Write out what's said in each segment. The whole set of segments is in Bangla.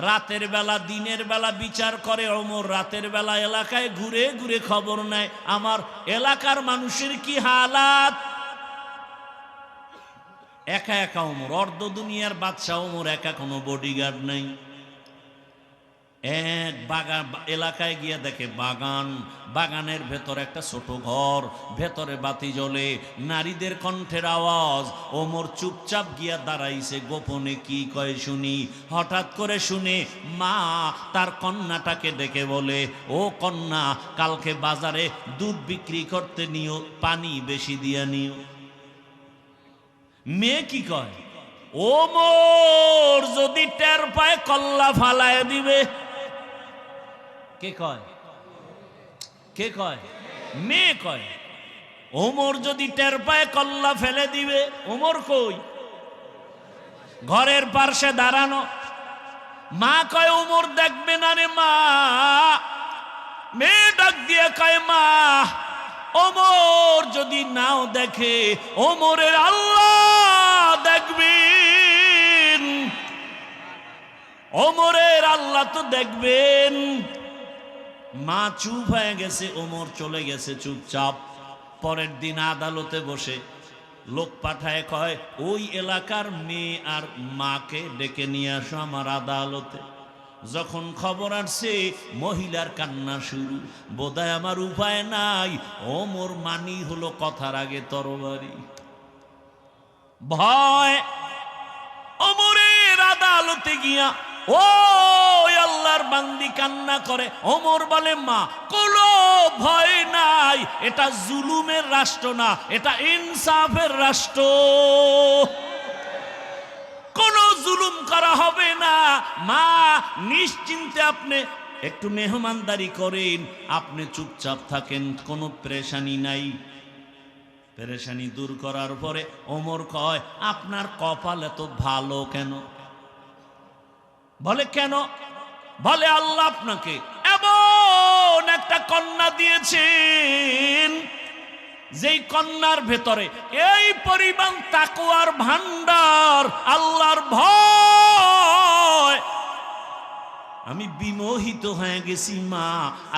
রাতের বেলা দিনের বেলা বিচার করে ওমর, রাতের বেলা এলাকায় ঘুরে ঘুরে খবর নেয় আমার এলাকার মানুষের কি হালাত। একা একা ওমর, অর্ধ দুনিয়ার বাদশা ওমর, একা, কোনো বডিগার্ড নাই। এক বাগান এলাকায় গিয়ে দেখে বাগান, বাগানের ভেতর একটা ছোট ঘর, ভেতরে বাতি জ্বলে, নারীদের কণ্ঠের আওয়াজ। ওমর চুপচাপ গিয়া দাঁড়াইছে, গোপনে কি কয় শুনি। হঠাৎ করে শুনে মা তার কন্যাটাকে ডেকে বলে, ও কন্যা, কালকে বাজারে দুধ বিক্রি করতে নিও, পানি বেশি দিয়া নিও। মেয়ে কি কয়, ওমর যদি টের পায় কল্লা ফালায় দিবে। কে কয়? কে কয়? মেয়ে কয়, ওমর যদি টের পায় কল্লা ফেলে দিবে। ওমর কই? ঘরের পাশে দাঁড়ানো। মা কয়, ওমর দেখবে না রে মা। মেয়ে ডাক দিয়ে কয়, মা, ওমর যদি নাও দেখে, ওমরের আল্লাহ দেখবেন, ওমরের আল্লাহ তো দেখবেন। মা চুপ হয়ে গেছে, ওমর চলে গেছে চুপচাপ। পরের দিন আদালতে বসে লোক পাঠায়, কয় ওই এলাকার মেয়ে আর মাকে ডেকে নিয়ে আসো আমার আদালতে। যখন খবর আসছে মহিলার কান্না শুরু, বোধহয় আমার উপায় নাই। ওমর মানি হলো কথার আগে তরবারি। ভয় ওমরের আদালতে গিয়া ও আল্লাহর বান্দি কান্না করে। ওমর বলে, মা, কোনো ভয় নাই, এটা জুলুমের রাষ্ট্র না, এটা ইনসাফের রাষ্ট্র, কোনো জুলুম করা হবে না। মা, নিশ্চিন্তে আপনি একটু মেহমানদারি করেন, আপনি চুপচাপ থাকেন, কোনো পেরেশানি নাই। পেরেশানি দূর করার পরে ওমর কয়, আপনার কপাল এত ভালো কেন? বলে, কেন? বলে, আল্লাহ আপনাকে এমন একটা কন্যা দিয়েছেন, যেই কন্যার ভেতরে এই পরিমাণ তাকওয়ার ভান্ডার, আল্লাহর ভয়। আমি বিমোহিত হয়ে গেছি মা।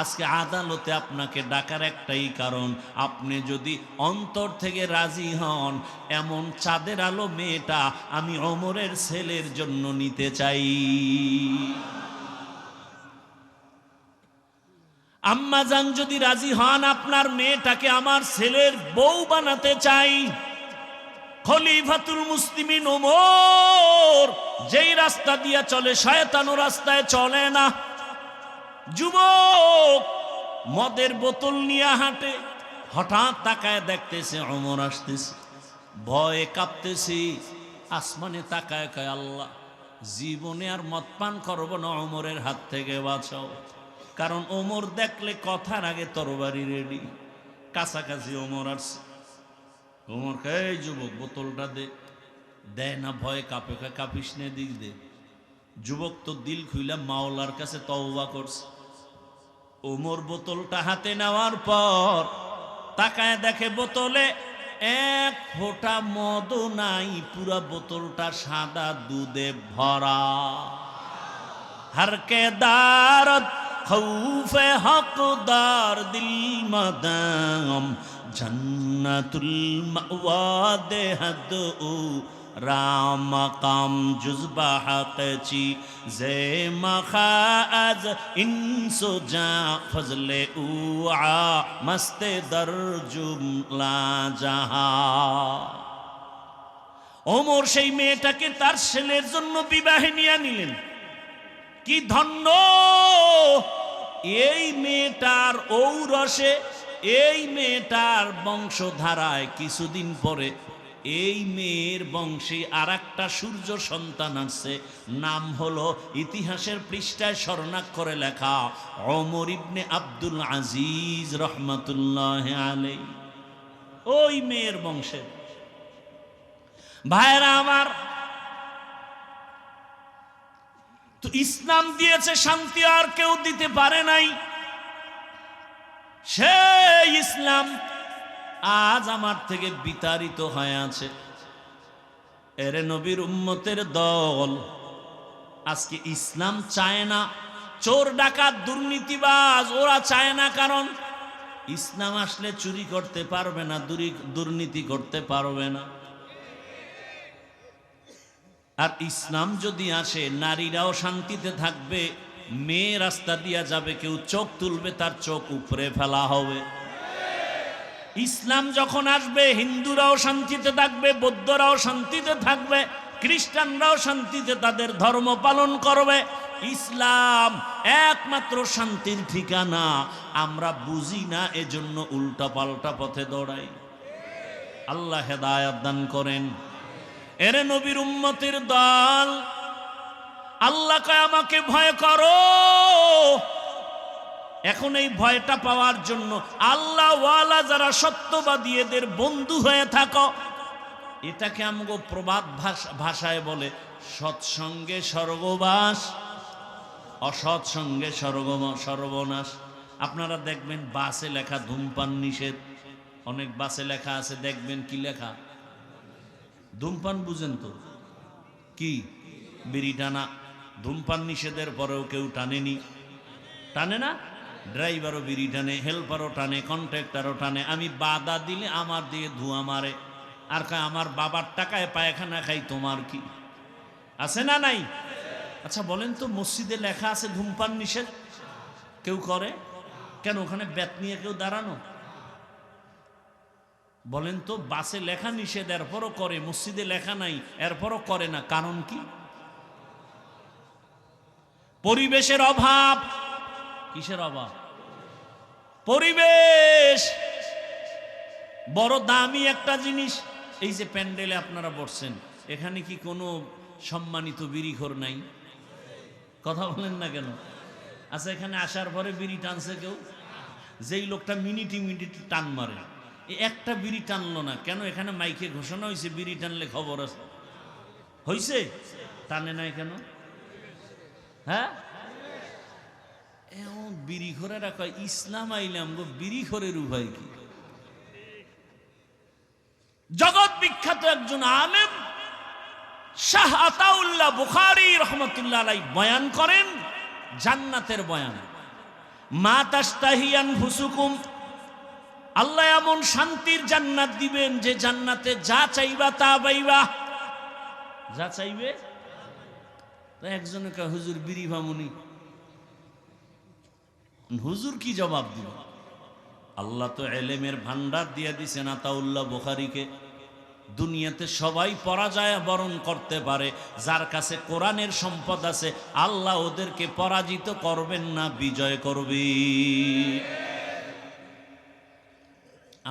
আজকে আদালতে আপনাকে ডাকার একটাই কারণ, আপনি যদি অন্তর থেকে রাজি হন, এমন চাঁদের আলো মেয়েটা আমি ওমরের ছেলের জন্য নিতে চাই। আম্মা জান যদি রাজি হন, আপনার মেয়েটাকে আমার ছেলের বউ বানাতে চাই। খলিফাতুল মুসলিমিন ওমর যেই রাস্তা দিয়া চলে, শয়তান রাস্তায় চলে না। যুবক মদের বোতল নিয়ে হাঁটে, হঠাৎ তাকায় দেখতেছে ওমর আসতেছে, ভয়ে কাঁপতেছে। আসমানে তাকায় কয়, আল্লাহ, জীবনে আর মদ পান করব না, ওমরের হাত থেকে বাঁচাও। কারণ ওমর দেখলে কথার আগে তরবারি রেডি। কাছাকাছি ওমর আসছে। ওমর কয়, এই যুবক, বোতলটা দে। দেয় না, ভয়ে কাঁপে, কাঁপিস নে, দিক দে। যুবক তো দিল খুইলা মাওলার কাছে তওবা করছে। ওমর বোতলটা হাতে নেওয়ার পর তাকায় দেখে বোতলে এক ফোঁটা মদও নাই, পুরা বোতলটা সাদা দুধে ভরা। হরকে দারত খৌফে হকদার দিল মদাম, জন্নতুল মাওয়া দেহদ ও রাম কাম জুজবা হকচি জে মখাজ ইনসো জা ফজলে উআ মস্তে দর জুমলা জাহা। ওমর সেই মেয়েটাকে তার ছেলের জন্য বিবাহে নিয়ে নিলেন। কি ধন্য! এই মেয়েটার ঔরসে, এই মেয়েটার বংশধারায় কিছুদিন পরে এই মেয়ের বংশে আর একটা সূর্য সন্তান আছে। নাম হলো ইতিহাসের পৃষ্ঠায় স্বর্ণাক্ষরে লেখা ওমর ইবনে আব্দুল আজিজ রহমাতুল্লাহ আলাইহি। ওই মেয়ের বংশে। ভাইরা আমার, তো ইসলাম দিয়েছে শান্তি, আর কেউ দিতে পারে নাই। সেই ইসলাম আজ আমার থেকে বিতাড়িত হয়ে আছে। এরে নবীর উম্মতের দল, আজকে ইসলাম চায় না, চোর ডাকাত দুর্নীতিবাজ ওরা চায় না, কারণ ইসলাম আসলে চুরি করতে পারবে না, দুর্নীতি করতে পারবে না। আর ইসলাম যদি আসে নারীরাও শান্তিতে থাকবে, মেয়ে রাস্তা দিয়া যাবে, কেউ চোখ তুলবে তার চোখ উপরে ফেলা হবে। ইসলাম যখন আসবে হিন্দুরাও শান্তিতে থাকবে, বৌদ্ধরাও শান্তিতে থাকবে, খ্রিস্টানরাও শান্তিতে তাদের ধর্ম পালন করবে। ইসলাম একমাত্র শান্তির ঠিকানা। আমরা বুঝি না, এজন্য উল্টা পাল্টা পথে দৌড়াই। আল্লাহ হেদায়েত দান করেন। এরে নবীর উম্মতের দল, আল্লাহ কয় আমাকে ভয় করো। এখন এই ভয়টা পাওয়ার জন্য আল্লাহ ওয়ালা যারা সত্যবাদী এদের বন্ধু হয়ে থাকো। এটাকে আমগো প্রবাদ ভাষায় বলে সৎসঙ্গে স্বর্গবাস, অসৎ সঙ্গে সর্বনাশ। আপনারা দেখবেন বাসে লেখা ধূমপান নিষেধ, অনেক বাসে লেখা আছে, দেখবেন কি লেখা? ধূমপান বুঝেন তো কি? বিড়ি টানা। ধূমপান নিষেধের পরেও কেউ টানেনি, টানে না? ড্রাইভারও বিড়ি টানে, হেল্পারও টানে, কন্ট্রাক্টরও টানে। আমি বাধা দিলে আমার দিয়ে ধোঁয়া মারে, আর কয় আমার বাবার টাকায় পায়খানা খাই, তোমার কি? আছে না নাই? আচ্ছা বলেন তো, মসজিদে লেখা আছে ধূমপান নিষেধ, কেউ করে কেন? ওখানে ব্যাত নিয়ে কেউ দাঁড়ানো? বলেন তো, বাসে লেখা নিষেধ এরপরও করে, মসজিদে লেখা নাই এরপরও করে না, কারণ কি? পরিবেশের অভাব। কিসের অভাব? পরিবেশ বড় দামি একটা জিনিস। এই যে প্যান্ডেলে আপনারা বসছেন, এখানে কি কোনো সম্মানিত বিড়িখোর নাই? কথা বলেন না কেন? আচ্ছা, এখানে আসার পরে বিড়ি টানছে কেউ? যেই লোকটা মিনিটি মিনিটি টান মারে, একটা বিড়ি টানলো না কেন? এখানে মাইকে ঘোষণা হয়েছে বিড়ি টানলে খবর আছে, হয়েছে? টানে নাই কেন? হ্যাঁ, এমন বিড়িখোরেরা কয় ইসলাম আইলাম গো, বিড়িখোরের উভয় কি? জগৎ বিখ্যাত একজন আলেম শাহ আতাউল্লাহ বুখারী রহমতুল্লাহ আলাইহি বয়ান করেন জান্নাতের বয়ান। মা তাশতাহি আনফুসুকুম, আল্লাহ এমন শান্তির জান্নাত দিবেন যে জান্নাতে যা চাইবা তা পাইবা, যা চাইবে। একজনে কয় হুজুর বিড়ি ভামুনি। হুজুর কি জবাব দিব? আল্লাহ তো এলেমের ভান্ডার দিয়ে দিছেন আতাউল্লাহ বুখারীকে। দুনিয়াতে সবাই পরাজয় বরণ করতে পারে, যার কাছে কোরআনের সম্পদ আছে আল্লাহ ওদেরকে পরাজিত করবেন না, বিজয় করবে।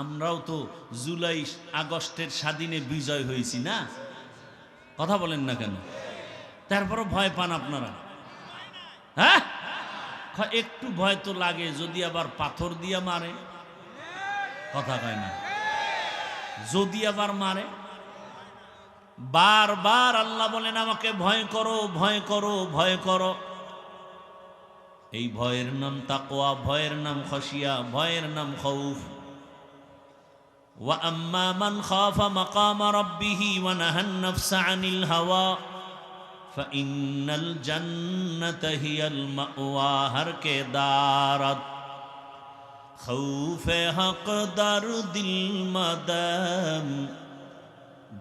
আমরাও তো জুলাই আগস্টের স্বাধীনে বিজয় হয়েছি না? কথা বলেন না কেন? তারপরও ভয় পান আপনারা? হ্যাঁ, একটু ভয় তো লাগে, যদি আবার পাথর দিয়ে মারে। কথা কয় না? যদি আবার মারে। বারবার আল্লাহ বলেন আমাকে ভয় করো, ভয় করো, ভয় করো। এই ভয়ের নাম তাকওয়া, ভয়ের নাম খাশিয়া, ভয়ের নাম খাউফ। ওয়া আম্মা মান খাফা মাকামা রাব্বিহি ওয়া নাহান নাফসা আনিল হাওয়া ফাইন্নাল জান্নাতা হিয়াল মাওয়া। হর কে দারাত খৌফে হক দারুদিল মাদাম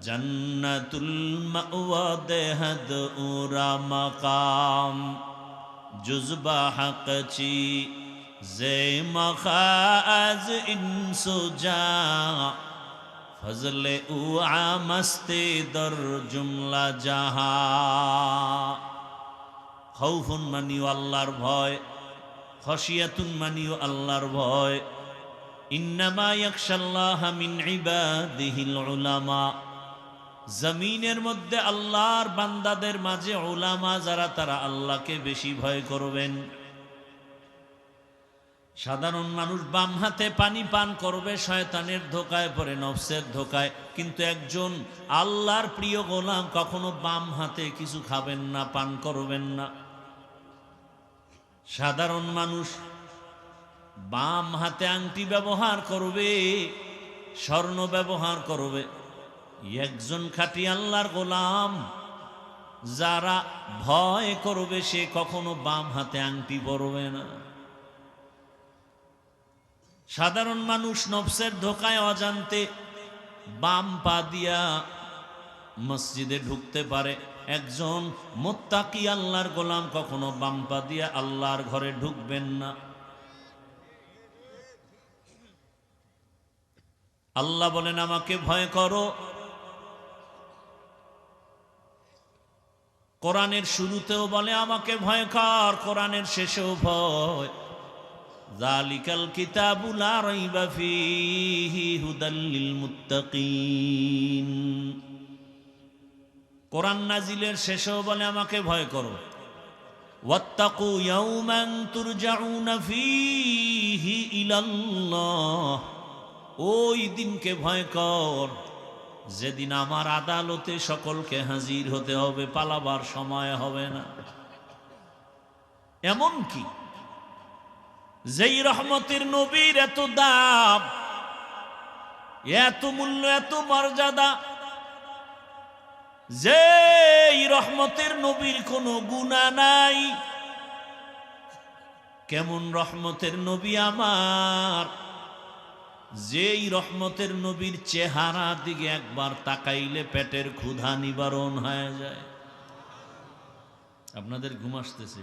জান্নাতুল মাওয়া দেহদ উরা মাকাম জুজবা হক চি জে মখাজ ইনসুজা ফজলে উ আমস্তে দর জুমলা জাহা। খৌফুন মানিও আল্লাহর ভয়, খাশিয়াতুন মানিও আল্লাহর ভয়। ইন্নামা ইয়াখশাল্লাহা মিন ইবাদিহিল উলামা। জমিনের মধ্যে আল্লাহর বান্দাদের মাঝে উলামা যারা, তারা আল্লাহকে বেশি ভয় করবেন। সাধারণ মানুষ বাম হাতে পানি পান করবে, শয়তানের ধোকায় পড়ে, নফসের ধোকায়। কিন্তু একজন আল্লাহর প্রিয় গোলাম কখনো বাম হাতে কিছু খাবেন না, পান করবেন না। সাধারণ মানুষ বাম হাতে আংটি ব্যবহার করবে, স্বর্ণ ব্যবহার করবে। একজন খাঁটি আল্লাহর গোলাম যারা ভয় করবে সে কখনো বাম হাতে আংটি পরবে না। সাধারণ মানুষ নফসের ধোকায় অজান্তে বাম পা দিয়া মসজিদে ঢুকতে পারে, একজন মুত্তাকি আল্লাহর গোলাম কখনো বাম পা দিয়া আল্লাহর ঘরে ঢুকবেন না। আল্লাহ বলেন আমাকে ভয় করো। কোরআনের শুরুতেও বলে আমাকে ভয় কর, কোরআনের শেষেও ভয়। যালিকাল কিতাবু লা রাইবা ফীহি হুদাল লিল মুত্তাকিন। কোরআন নাজিলের শেষেও বলে আমাকে ভয় করো। ওয়াত্তাকু ইয়াওমান তুরজাউনা ফীহি ইলাল্লাহ। ওই দিনকে ভয় কর যেদিন আমার আদালতে সকলকে হাজির হতে হবে, পালাবার সময় হবে না। এমন কি যেই রহমতের নবীর এত দাম, এত মূল্য, এত মর্যাদা, যেই রহমতের নবীর কোনো গুনাহ নাই, কেমন রহমতের নবী আমার, যেই রহমতের নবীর চেহারা দিকে একবার তাকাইলে পেটের ক্ষুধা নিবারণ হয়ে যায়। আপনাদের ঘুম আসতেছে?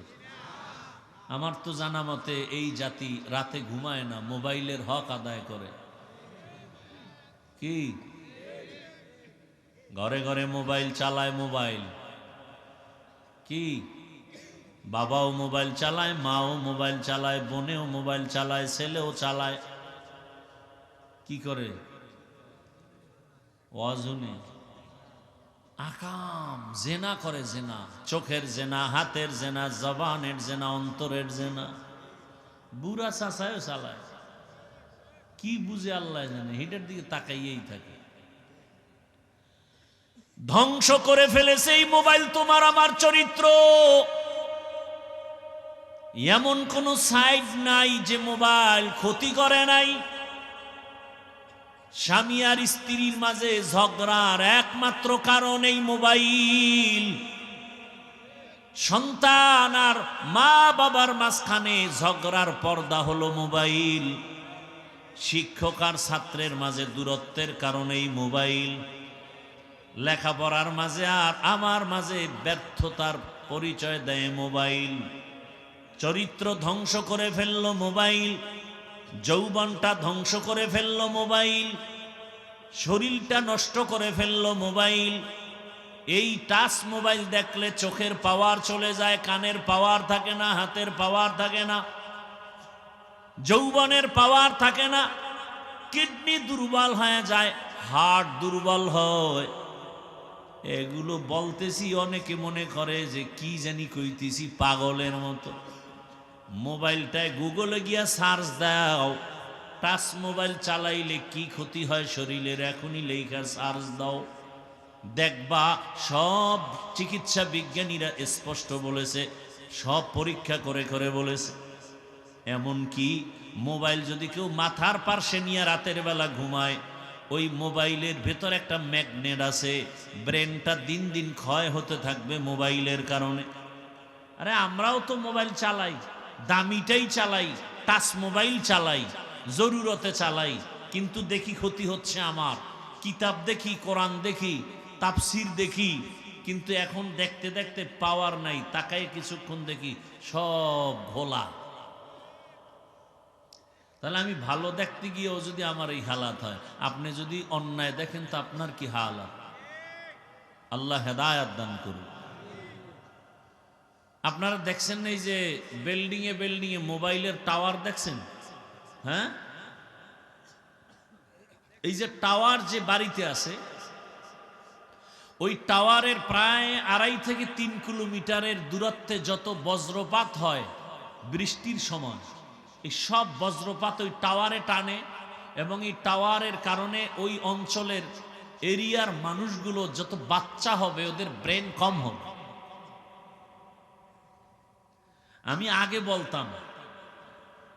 আমার তো জানা মতে এই জাতি রাতে ঘুমায় না, মোবাইলের হক আদায় করে। কি ঘরে ঘরে মোবাইল চালায়, মোবাইল কি বাবাও মোবাইল চালায়, মাও মোবাইল চালায়, বোনেও মোবাইল চালায়, ছেলেও চালায়। কি করে? ওয়াজুনে আকাম জেনা করে, জেনা, চোখের জেনা, হাতের জেনা, জবানের জেনা, অন্তরের জেনা। বুড়া চাচায়ও চালায়, কি বুঝে আল্লাহ জানে, হিটের দিকে তাকাইয়েই থাকে। ধ্বংস করে ফেলেছে এই মোবাইল তোমার আমার চরিত্র। এমন কোন সাইড নাই যে মোবাইল ক্ষতি করে নাই। স্বামী আর স্ত্রীর মাঝে ঝগড়ার একমাত্র কারণ এই মোবাইল। সন্তান আর মা বাবার মাঝখানে ঝগড়ার পর্দা হলো মোবাইল। শিক্ষক আর ছাত্রের মাঝে দূরত্বের কারণেই মোবাইল। লেখাপড়ার মাঝে আর আমার মাঝে ব্যর্থতার পরিচয় দেয় মোবাইল। চরিত্র ধ্বংস করে ফেললো মোবাইল, যৌবনটা ধ্বংস করে ফেললো মোবাইল, শরীরটা নষ্ট করে ফেললো মোবাইল। এই টাচ মোবাইল দেখলে চোখের পাওয়ার চলে যায়, কানের পাওয়ার থাকে না, হাতের পাওয়ার থাকে না, যৌবনের পাওয়ার থাকে না, কিডনি দুর্বল হয়ে যায়, হার্ট দুর্বল হয়। এগুলো বলতেছি, অনেকে মনে করে যে কি জানি কইতেছি পাগলের মতো। মোবাইলটায় গুগলে গিয়া সার্চ দাও, টাচ মোবাইল চালাইলে কি ক্ষতি হয় শরীরের, এখনই লেখা সার্চ দাও, দেখবা সব চিকিৎসা বিজ্ঞানীরা স্পষ্ট বলেছে, সব পরীক্ষা করে করে বলেছে। এমনকি মোবাইল যদি কেউ মাথার পার্শ্বে নিয়ে রাতের বেলা ঘুমায়, ওই মোবাইলের ভেতর একটা ম্যাগনেট আছে, ব্রেনটা দিন দিন ক্ষয় হতে থাকবে মোবাইলের কারণে। আরে আমরাও তো মোবাইল চালাই, দামিটাই চালাই, টাচ মোবাইল চালাই, জরুরতে চালাই, কিন্তু দেখি ক্ষতি হচ্ছে আমার। কিতাব দেখি, কোরআন দেখি, তাফসির দেখি, কিন্তু এখন দেখতে দেখতে পাওয়ার নাই, তাকায় কিছুক্ষণ দেখি সব ভোলা। তাহলে আমি ভালো দেখতে গিয়েও যদি আমার এই হালাত হয়, আপনি যদি অন্যায় দেখেন তো আপনার কি হালাত? আল্লাহ হেদায়াত দান করুন। আপনারা দেখছেন এই যে বিল্ডিং এ বিল্ডিং এ মোবাইলের টাওয়ার দেখছেন? হ্যাঁ, এই যে টাওয়ার যে বাড়িতে আছে, ওই টাওয়ারের প্রায় 2.5 থেকে 3 কিলোমিটারের দূরত্বে যত বজ্রপাত হয় বৃষ্টির সময়, এই সব বজ্রপাত ওই টাওয়ারে টানে, এবং এই টাওয়ারের কারণে ওই অঞ্চলের এরিয়ার মানুষগুলো যত বাচ্চা হবে ওদের ব্রেন কম হবে। আমি আগে বলতাম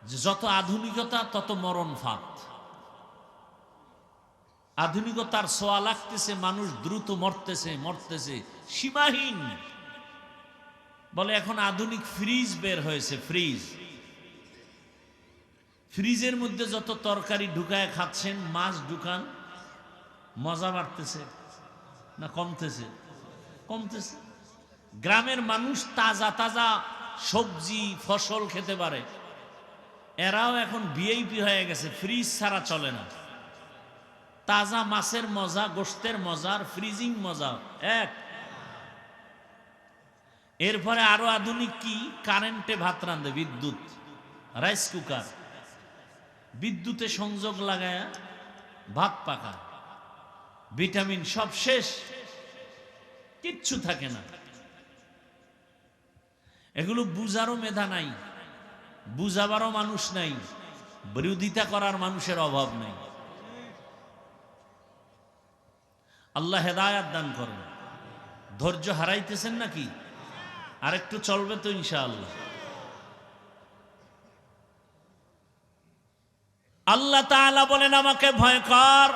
যে যত আধুনিকতা তত মরণ ফাঁদ। আধুনিকতার ছোঁয়া লাগতেছে, মানুষ দ্রুত মরতেছে, সীমাহীন বলে এখন আধুনিক ফ্রিজ বের হয়েছে, ফ্রিজের মধ্যে যত তরকারি ঢুকায় খাচ্ছেন, মাছ ঢুকান, মজা বাড়তেছে না কমতেছে? কমতেছে। গ্রামের মানুষ তাজা তাজা সবজি ফসল খেতে পারে, এরাও এখন ভিআইপি হয়ে গেছে, ফ্রিজ ছাড়া চলে না। তাজা মাছের মজা, গোশতের মজার ফ্রিজিং মজা এক। এরপরে আরো আধুনিক কি, কারেন্টে ভাত রাঁধে, বিদ্যুৎ, রাইস কুকার, বিদ্যুতে সংযোগ লাগায় ভাত পাকা, ভিটামিন সব শেষ, কিচ্ছু থাকে না। এগুলো বুঝারও মেধা নাই, বুঝাবারও মানুষ নাই, বিরোধিতা করার মানুষের অভাব নেই। আল্লাহ হেদায়াত দান করেন। ধৈর্য হারাইতেছেন নাকি? আরেকটু চলবে তো ইনশাআল্লাহ। আল্লাহ তাআলা বলেন আমাকে ভয় কর,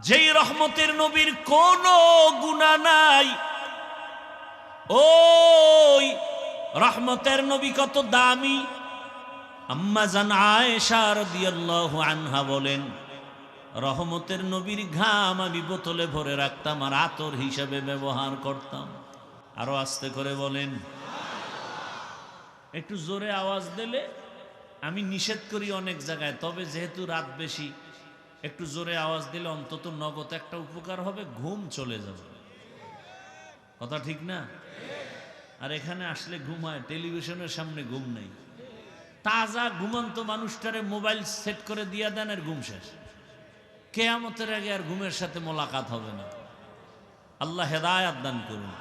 যেই রহমতের নবীর কোনো গুনাহ নাই, ওই রহমতের নবী কত দামি। আম্মা জান আয়েশা রাদিয়াল্লাহু আনহা বলেন, রহমতের নবীর ঘাম আমি বোতলে ভরে রাখতাম আর আতর হিসেবে ব্যবহার করতাম। আরো আস্তে করে বলেন। একটু জোরে আওয়াজ দিলে আমি নিষেধ করি অনেক জায়গায়, তবে যেহেতু রাত বেশি, একটু জোরে আওয়াজ দিলে অন্তত নগদ একটা উপকার হবে, ঘুম চলে যাবে। কথা ঠিক না? আর এখানে আসলে ঘুম হয়, টেলিভিশনের সামনে ঘুম নেই। তাজা ঘুমন্ত মানুষটারে মোবাইল সেট করে দিয়া দেন, আর ঘুম শেষ। কিয়ামতের আগে আর ঘুমের সাথে মোলাকাত হবে না। আল্লাহ হেদায়াত দান করুন।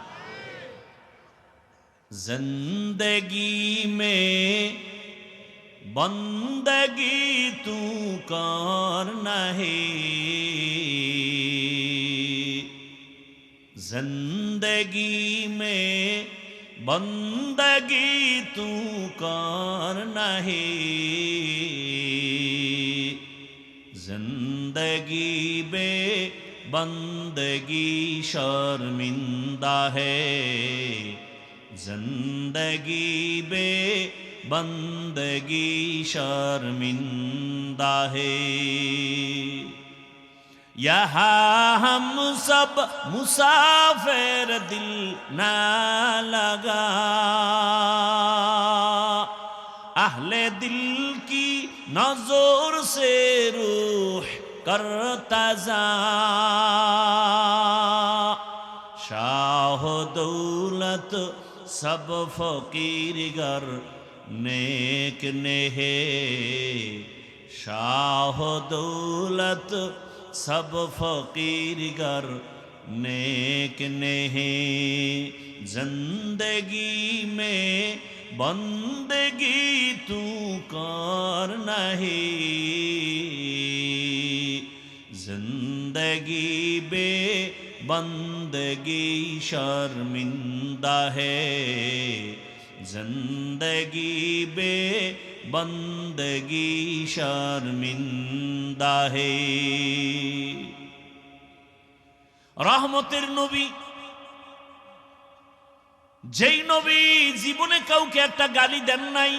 জিন্দেগি মে বন্দগি তু করনা হে, जिंदगी में बंदगी तू करना है, जिंदगी बे बंदगी शर्मिंदा है, जिंदगी बे बंदगी शर्मिंदा है। यहाँ हम सब मुसाफिर, दिल ना लगा, अहले दिल की नजर से रूह करता जा, शाह दौलत सब फकीर गर नेक ने है, शाह दौलत सब फकीर गर नेक ने है, जिंदगी में बंदगी तू करना है, जिंदगी बे बंदगी शर्मिंदा है, जिंदगी बे बंदगी शर्मिंदा है। रहमतेर नबी, যেই নবী জীবনে কাউকে একটা গালি দেন নাই,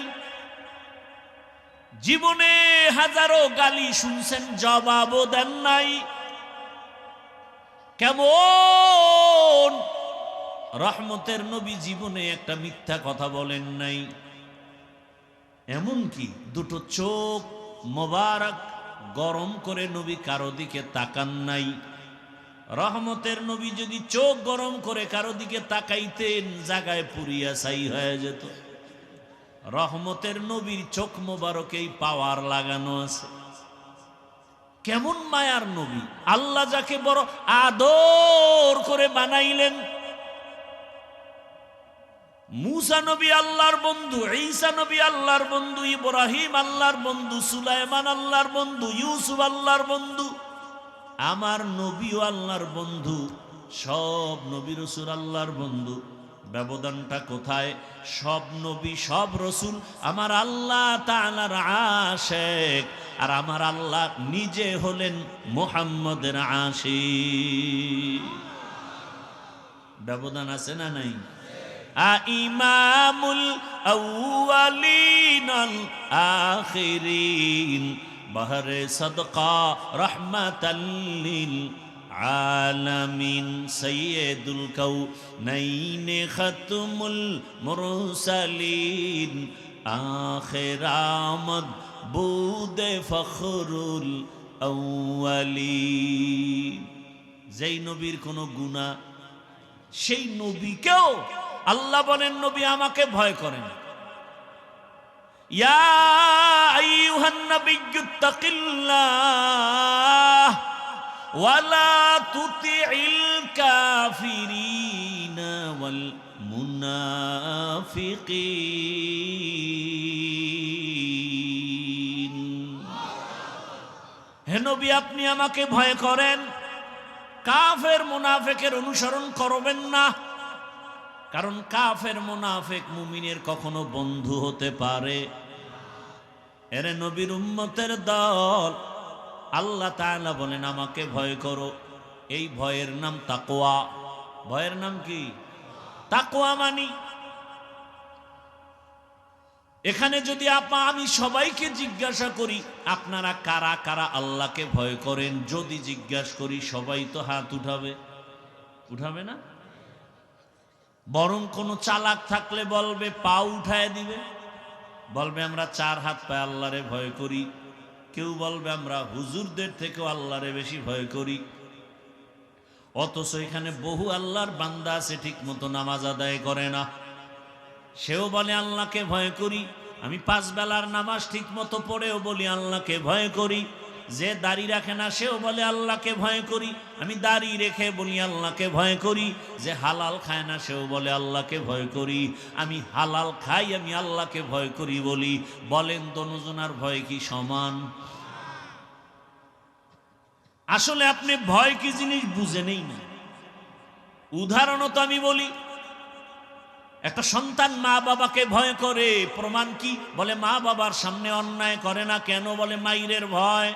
জীবনে হাজারো গালি শুনছেন, জবাবও দেন নাই। কেমন রহমতের নবী জীবনে একটা মিথ্যা কথা বলেন নাই। এমনকি দুটো চোখ মোবারক গরম করে নবী কারো দিকে তাকান নাই। রহমতের নবী যদি চোখ গরম করে কারো দিকে তাকাইতেন, জায়গায় পুরিয়া ছাই হয়ে যেত। রহমতের নবীর চোখ মোবারকেই পাওয়ার লাগানো আছে। কেমন মায়ার নবী! আল্লাহ যাকে বড় আদর করে বানাইলেন। মুসা নবী আল্লাহর বন্ধু, ঈসা নবী আল্লাহর বন্ধু, ইব্রাহিম আল্লাহর বন্ধু, সুলাইমান আল্লাহর বন্ধু, ইউসুফ আল্লাহর বন্ধু, আমার নবীও আল্লাহর বন্ধু, সব নবী রাসূল আল্লাহর বন্ধু। ব্যবধানটা কোথায়? সব নবী সব রাসূল আমার আল্লাহ তাআলার আশিক, আর আমার আল্লাহ নিজে হলেন মুহাম্মদের আশিক। ব্যবধান আছে না নাই? ইমামুল আউয়ালিন আল আখিরিন বাহরে সদকা রহমাতাল লিল আলামিন সাইয়্যিদুল কাউনাইন খাতমুল মুরসালিন আখির আমদ বুদে ফখরুল আউয়ালিন। যেই নবীর কোনো গুনাহ, সেই নবীকেও আল্লাহ বলেন নবী আমাকে ভয় করেন। ইয়া আইয়ুহান নাবিয়্যুত্তাকিল্লাহ ওয়ালা তুতিইল কাফিরিনা ওয়াল মুনাফিকিন। হে নবী আপনি আমাকে ভয় করেন, কাফের মুনাফিকের অনুসরণ করবেন না, কারণ কাফের মুনাফিক মুমিনের কখনো বন্ধু হতে পারে। এরে নবীর উম্মতের দল, আল্লাহ তাআলা বলেন আমাকে ভয় করো। এই ভয়ের নাম তাকওয়া। ভয়ের নাম কি? তাকওয়া। মানি এখানে যদি আমি সবাইকে জিজ্ঞাসা করি আপনারা কারা কারা আল্লাহকে ভয় করেন, যদি জিজ্ঞাসা করি সবাই তো হাত উঠাবে, উঠাবে না? বরং কোনো চালাক থাকলে বলবে, পা উঠায় দিবে, বলবে আমরা 4 হাত পায়ে আল্লাহরে ভয় করি। কেউ বলবে আমরা হুজুরদের থেকেও আল্লাহরে বেশি ভয় করি। অথচ এখানে বহু আল্লাহর বান্দা আছে ঠিক মতো নামাজ আদায় করে না, সেও বলে আল্লাহকে ভয় করি। আমি 5 বেলার নামাজ ঠিক মতো পড়েও বলি আল্লাহকে ভয় করি। যে দাড়ি রাখে না সেও বলে আল্লাহকে ভয় করি। আমি দাড়ি রেখে বলি আল্লাহকে ভয় করি। যে হালাল খায় না সেও বলে আল্লাহকে ভয় করি। আমি হালাল খাই, আমি আল্লাহকে ভয় করি বলি। বলেন দোনোজনার ভয় কি সমান? আসলে আপনি ভয় কি জিনিস বুঝেনই না। উদাহরণত আমি বলি, একটা সন্তান মা বাবাকে ভয় করে, প্রমাণ কি? বলে মা বাবার সামনে অন্যায় করে না। কেন? বলে মাইরের ভয়।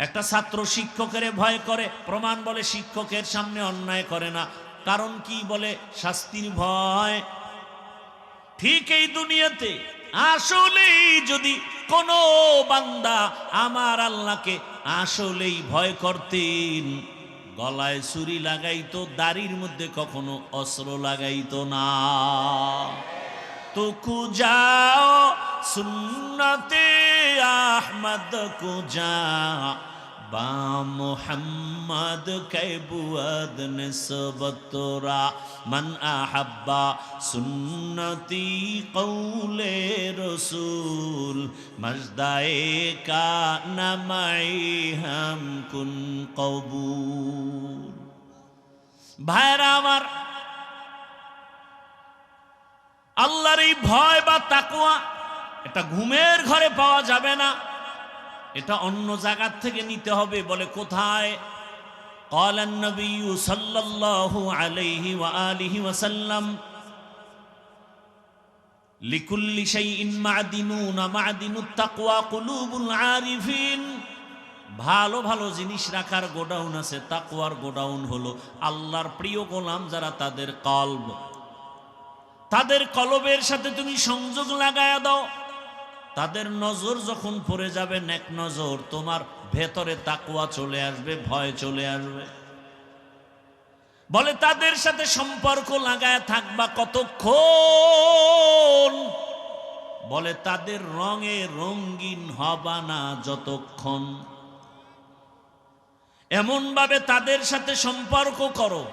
একটা ছাত্র শিক্ষকের ভয় করে, প্রমাণ? বলে শিক্ষকের সামনে অন্যায় করে না। কারণ কি? বলে শাস্তির ভয়। ঠিক এই দুনিয়াতে আসলেই যদি কোনো বান্দা আমার আল্লাহকে আসলেই ভয় করতেন, গলায় ছুরি লাগাইতো, দাড়ির মধ্যে কখনো অস্ত্র লাগাইতো না। তো কুজাও সুন্নতে আহমদ কুজা বা মুহাম্মদ কৈবুয়াদ নিসবতরা মান আহাব্বা সুন্নতি কৌলে রসুল মজদায়ে কা নামাই হাম কুন কবুল। ভাইরা আমার, আল্লাহর এই ভয় বা তাকওয়া এটা ঘুমের ঘরে পাওয়া যাবে না, এটা অন্য জায়গা থেকে নিতে হবে। বলে কোথায়? ক্বালান নবী সাল্লাল্লাহু আলাইহি ওয়া আলিহি ওয়াসাল্লাম লিকুল্লি শাইইন মা'দিনুন মা'দিনুত তাকওয়া কুলুবুল আরিফিন। ভালো ভালো জিনিস রাখার গোডাউন আছে, তাকওয়ার গোডাউন হলো আল্লাহর প্রিয় গোলাম যারা, তাদের কলব, তাদের কলবের সাথে তুমি সংযোগ লাগায়া দাও। তাদের নজর যখন পড়ে যাবে নেক নজর, তোমার ভেতরে তাকওয়া চলে আসবে, ভয় চলে আসবে। বলে তাদের সাথে সম্পর্ক লাগায় থাকবা কতক্ষণ? বলে তাদের রঙে রঙিন হবা না যতক্ষণ। এমন ভাবে তাদের সাথে সম্পর্ক করো,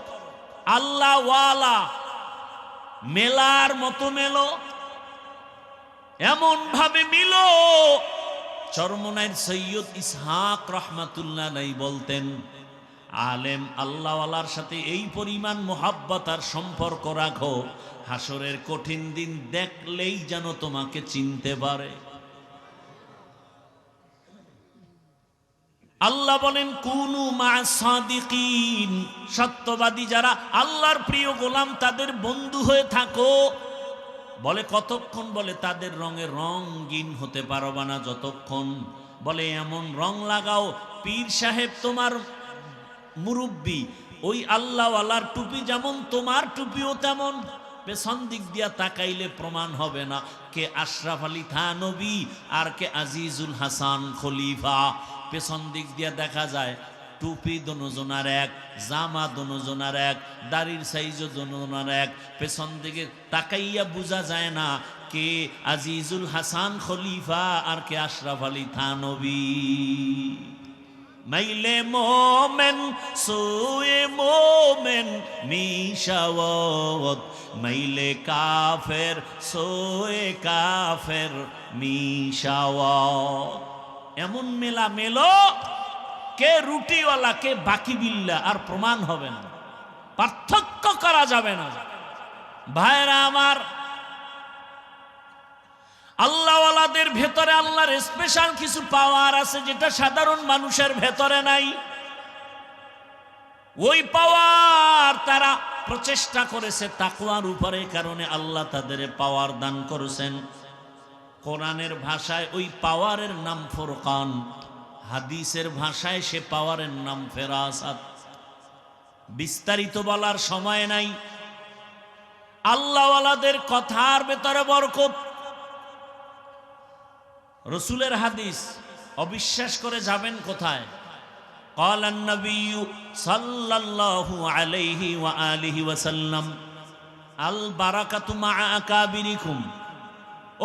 আল্লাহ ওয়ালা মেলার মতো মেলো, এমন ভাবে মিলো। চরমনাইর সৈয়দ ইসহাক রহমাতুল্লাহ আলাইহি বলতেন, আলেম আল্লাহওয়ালার সাথে এই পরিমাণ মোহাব্বত আর সম্পর্ক রাখো, হাসরের কঠিন দিন দেখলেই যেন তোমাকে চিনতে পারে। আল্লাহ বলেন কুনু মা'আস সাদিকিন, সত্যবাদী যারা আল্লাহর প্রিয় গোলাম তাদের বন্ধু হয়ে থাকো। বলে কতক্ষণ? বলে তাদের রঙে রঙিন হতে পারবা না যতক্ষণ। বলে এমন রং লাগাও, পীর সাহেব তোমার মুরব্বী, ওই আল্লাহওয়ালার টুপি যেমন তোমার টুপিও তেমন। পেছন দিক দিয়া তাকাইলে প্রমাণ হবে না কে আশরাফ আলী থানবী আর কে আজিজুল হাসান খলিফা। পেছন দিক দিয়া দেখা যায় টুপি দোনোজনার এক, জামা দোনোজনার এক, দাড়ির সাইজও দোনোজনার এক। পেছন দিকে তাকাইয়া বোঝা যায় না কে আজিজুল হাসান খলিফা আর কে আশরাফ আলী থানবী। মাইলে মোমেন সোয়ে মোমেন মিশাওয়াত, মাইলে কাফের সোয়ে কাফের মিশাওয়াত। এমন মেলা মেলো কে রুটিওয়ালা কে বাকি বিল্লা আর প্রমাণ হবে না, পার্থক্য করা যাবে না। ভাইরা আমার, আল্লাহওয়ালাদের ভেতরে আল্লাহর স্পেশাল কিছু পাওয়ার আছে যেটা সাধারণ মানুষের ভেতরে নাই। ওই পাওয়ার তারা প্রচেষ্টা করেছে তাকওয়ার উপরে, কারণে আল্লাহ তাদের পাওয়ার দান করেছেন। কোরআনের ভাষায় ওই পাওয়ারের নাম ফুরকান, হাদিসের ভাষায় সে পাওয়ারের নাম ফেরাসাত। বিস্তারিত বলার সময় নাই। আল্লাহওয়ালাদের কথার ভেতরে বরকত। রসুলের হাদিস অবিশ্বাস করে যাবেন কোথায়? ক্বালান নবিয়্যু সাল্লাল্লাহু আলাইহি ওয়া আলিহি ওয়াসাল্লাম আল বারাকাতু মা আকাবিরিকুম।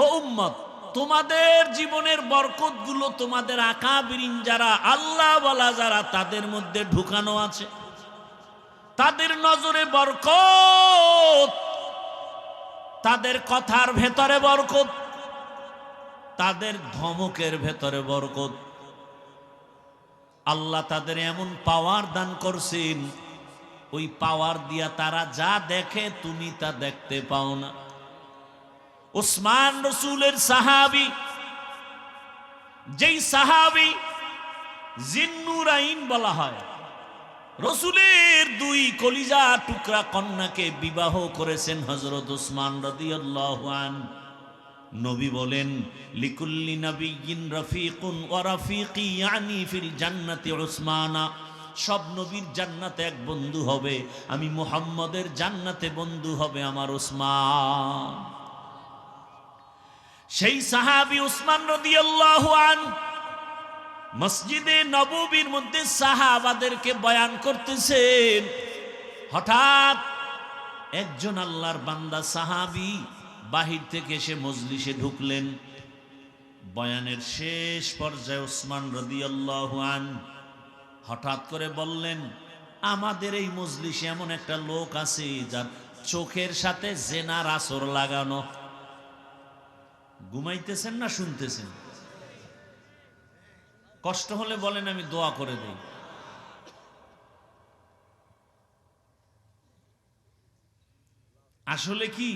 ও উম্মত, তোমাদের জীবনের বরকতগুলো তোমাদের আকাবিরিন যারা আল্লাহওয়ালা যারা তাদের মধ্যে ঢুকানো আছে। তাদের নজরে বরকত, তাদের কথার ভেতরে বরকত, তাদের ধমকের ভেতরে বরকত। আল্লাহ তাদের এমন পাওয়ার দান করছেন, ওই পাওয়ার দিয়া তারা যা দেখে তুমি তা দেখতে পাও না। উসমান রসুলের সাহাবী, যেই সাহাবী জিন্নুরাইন বলা হয়, রসুলের দুই কলিজা টুকরা কন্যাকে বিবাহ করেছেন হযরত উসমান রাদিয়াল্লাহু আনহু। নবী বলেন লিকুল্লি নাবিয়্যিন রাফিকুন ওয়া রাফিকি ইয়ানি ফিল জান্নাতি উসমানা। সব নবীর জান্নাতে এক বন্ধু হবে, আমি মুহাম্মদের জান্নাতে বন্ধু হবে আমার উসমান। সেই সাহাবী উসমান রাদিয়াল্লাহু আনহু মসজিদে নববীর মধ্যে সাহাবাদেরকে বয়ান করতেছেন। হঠাৎ একজন আল্লাহর বান্দা সাহাবী বাহির থেকে এসে মজলিসে ঢুকলেন। বয়ানের শেষ পর্যায়ে উসমান রাদিয়াল্লাহু আনহু হঠাৎ করে বললেন, আমাদের এই মজলিসে এমন একটা লোক আছে যার চোখের সাথে জেনার আসর লাগানো। ঘুমাইতেছেন না শুনতেছেন? কষ্ট হলে বলেন, আমি দোয়া করে দেই। আসলে কি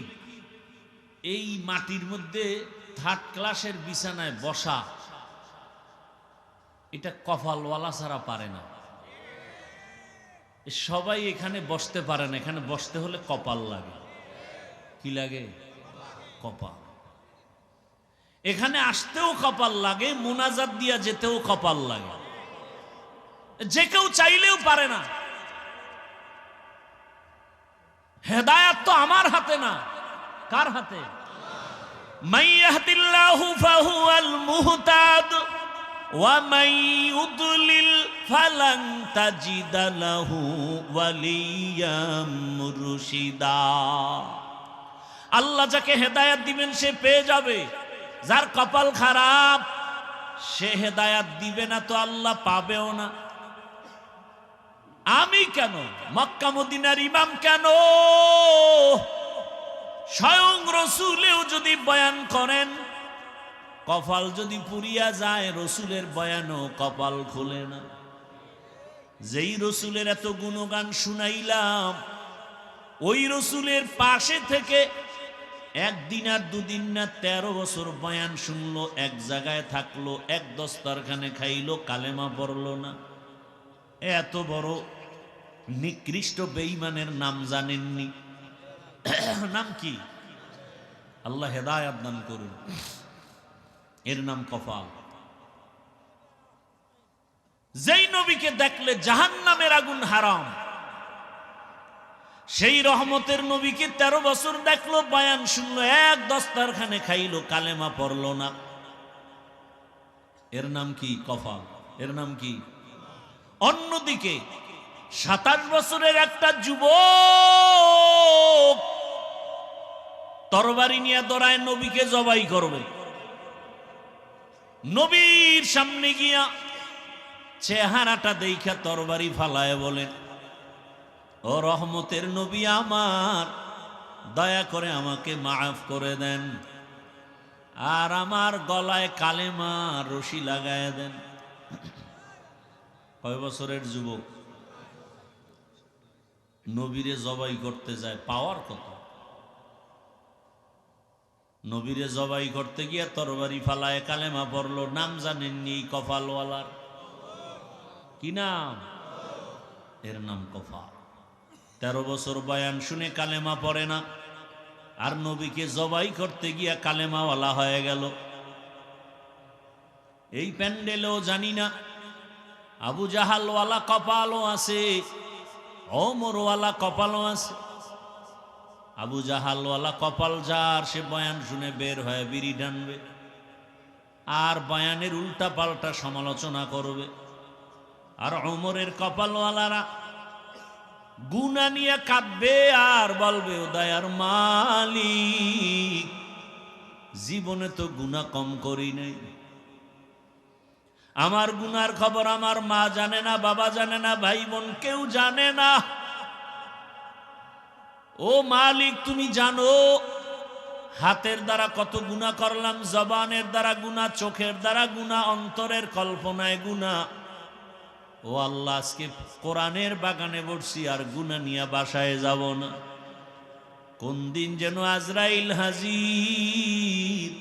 এই মাটির মধ্যে থার্ড ক্লাসের বিছানায় বসা, এটা কপালওয়ালা ছাড়া পারে না। সবাই এখানে বসতে পারে না, এখানে বসতে হলে কপাল লাগে। কি লাগে? কপাল। এখানে আসতেও কপাল লাগে, মুনাজাত দিয়া যেতেও কপাল লাগে। যে কেউ চাইলেও পারে না। হেদায়েত তো আমার হাতে না, কার হাতে? মান ইয়াহদিল্লাহু ফাহুয়াল মুহতাদ ওয়া মান ইউদ্লিল ফালান তাজিদা লাহু ওয়ালিয়াম মুরশিদা। আল্লাহ যাকে হেদায়েত দিবেন সে পেয়ে যাবে, যার কপাল খারাপ সে হেদায়েত দিবে না তো আল্লাহ পাবেও না। আমি কেন, মক্কা মদিনার ইমাম কেন, স্বয়ং রসুলেও যদি বয়ান করেন, কপাল যদি পুরিয়া যায় রসুলের বয়ানও কপাল খুলে না। যেই রসুলের এত গুণগান শুনাইলাম, ওই রসুলের পাশে থেকে একদিন আর দুদিন না 13 বছর বয়ান শুনলো, এক জায়গায় থাকলো, এক দস্তরখানে খাইলো, কালেমা পড়লো না। এত বড় নিকৃষ্ট বেঈমানের নাম জানেননি? নাম কি? আল্লাহ হেদায়েত দান করুন। এর নাম কপাল। যেই নবীকে দেখলে জাহান্নামের আগুন হারাম, সেই রহমতের নবীকে 13 বছর দেখলো, বয়ান শুনলো, এক দস্তারখানে খাইলো, কালেমা পড়লো না। এর নাম কি? কফাল। এর নাম কি? অন্যদিকে 27 বছরের একটা যুবক তরবারি নিয়ে দৌড়ায় নবীকে জবাই করবে। নবীর সামনে গিয়া চেহারাটা দেখা তরবারি ফালায় বলেন, ও রহমতের নবী আমার, দয়া করে আমাকে মাফ করে দেন, আর আমার গলায় কালেমা রশি লাগায় দেন। কয় বছরের যুবক নবীরে জবাই করতে যায়, পাওয়ার কত! নবীরে জবাই করতে গিয়া তরবারি ফালায় কালেমা পড়লো। নাম জানেননি কফালওয়ালার? কি নাম? এর নাম কফাল। 13 বছর বয়ান শুনে কালেমা পড়ে না, আর নবীকে জবাই করতে গিয়া কালেমাওয়ালা হয়ে গেল। এই প্যান্ডেলেও জানি না আবু জাহালওয়ালা কপালও আছে, ওমরওয়ালা কপালও আছে। আবু জাহালওয়ালা কপাল যার, সে বয়ান শুনে বের হয়ে বিড়ি টানবে আর বয়ানের উল্টা পাল্টা সমালোচনা করবে। আর ওমরের কপালওয়ালারা গুনা নিয়ে কাঁদবে আর বলবে, ও দয়ার মালিক, জীবনে তো গুনাহ কম করি নাই, আমার গুনার খবর আমার মা জানে না, বাবা জানে না, ভাই বোন কেউ জানে না। ও মালিক, তুমি জানো হাতের দ্বারা কত গুনাহ করলাম, জবানের দ্বারা গুনাহ, চোখের দ্বারা গুনাহ, অন্তরের কল্পনায় গুনাহ। ও আল্লাহ, আজকে কোরআনের বাগানে বসছি আর গুনাহ নিয়ে বাসায় যাব না। কোন দিন যেন আজরাইল হাজির।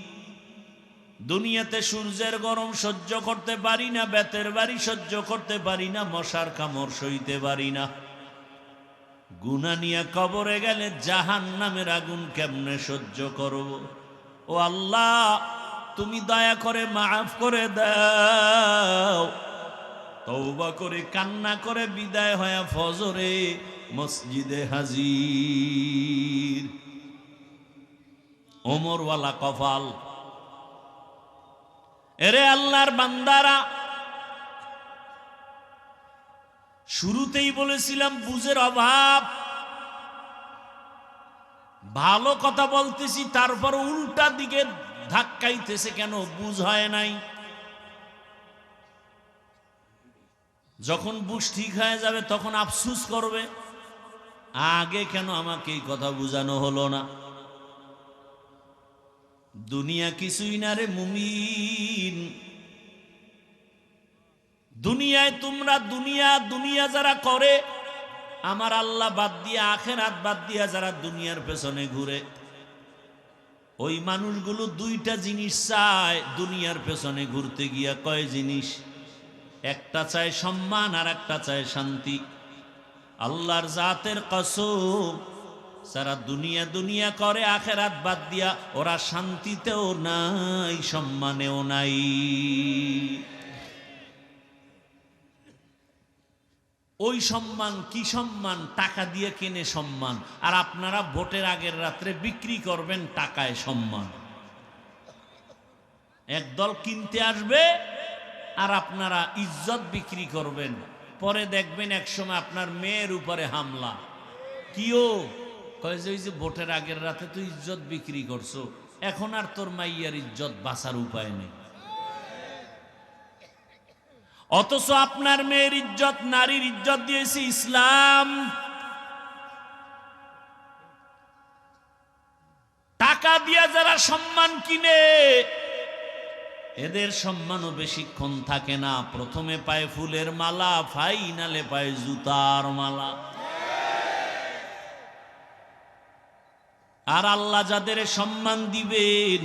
দুনিয়াতে সূর্যের গরম সহ্য করতে পারি না, বেতের বাড়ি সহ্য করতে পারি না, মশার কামড় সইতে পারি না। গুনাহ নিয়ে কবরে গেলে জাহান্নামের আগুন কেমনে সহ্য করব? ও আল্লাহ, তুমি দয়া করে মাফ করে দাও। তওবা করে কান্না করে বিদায় হয়ে ফজরে মসজিদে হাজির। ওমরওয়ালা কপাল। এরে আল্লাহর বান্দারা, শুরুতেই বলেছিলাম বুঝের অভাব। ভালো কথা বলতেছি, তারপর উল্টা দিকে ধাক্কাইতেছে কেন? বুঝ হয় নাই। যখন বুঝ ঠিক হয়ে যাবে তখন আফসুস করবে, আগে কেন আমাকে এই কথা বুঝানো হলো না। দুনিয়া কিছুই না রে মুমিন। দুনিয়ায় তোমরা দুনিয়া যারা করে, আমার আল্লাহ বাদ দিয়ে, আখেরাত বাদ দিয়া যারা দুনিয়ার পেছনে ঘুরে, ওই মানুষগুলো দুইটা জিনিস চায় দুনিয়ার পেছনে ঘুরতে গিয়া। কয় জিনিস? একটা চায় সম্মান আর একটা চায় শান্তি। আল্লাহর জাতের কসম, যারা দুনিয়া করে আখেরাত বাদ দিয়া, ওরা শান্তিতেও নাই, সম্মানেও নাই। ওই সম্মান কি সম্মান? টাকা দিয়ে কেনে সম্মান, আর আপনারা ভোটের আগের রাত্রে বিক্রি করবেন টাকায় সম্মান। একদল কিনতে আসবে আর আপনারা ইজ্জত বিক্রি করবেন। পরে দেখবেন একসময় আপনার মেয়ের উপরে হামলা। কিও কয় যে, ওই যে ভোটের আগের রাতে তুই ইজ্জত বিক্রি করছো, এখন আর তোর মাইয়ার ইজ্জত বাঁচার উপায় নেই। অথচ আপনার মেয়ের ইজ্জত, নারীর ইজ্জত দিয়েছে ইসলাম। টাকা দিয়া যারা সম্মান কিনে, এদের সম্মানও বেশিক্ষণ থাকে না। প্রথমে পায় ফুলের মালা, ফাইনালে পায় জুতার মালা। আর আল্লাহ যাদের সম্মান দিবেন,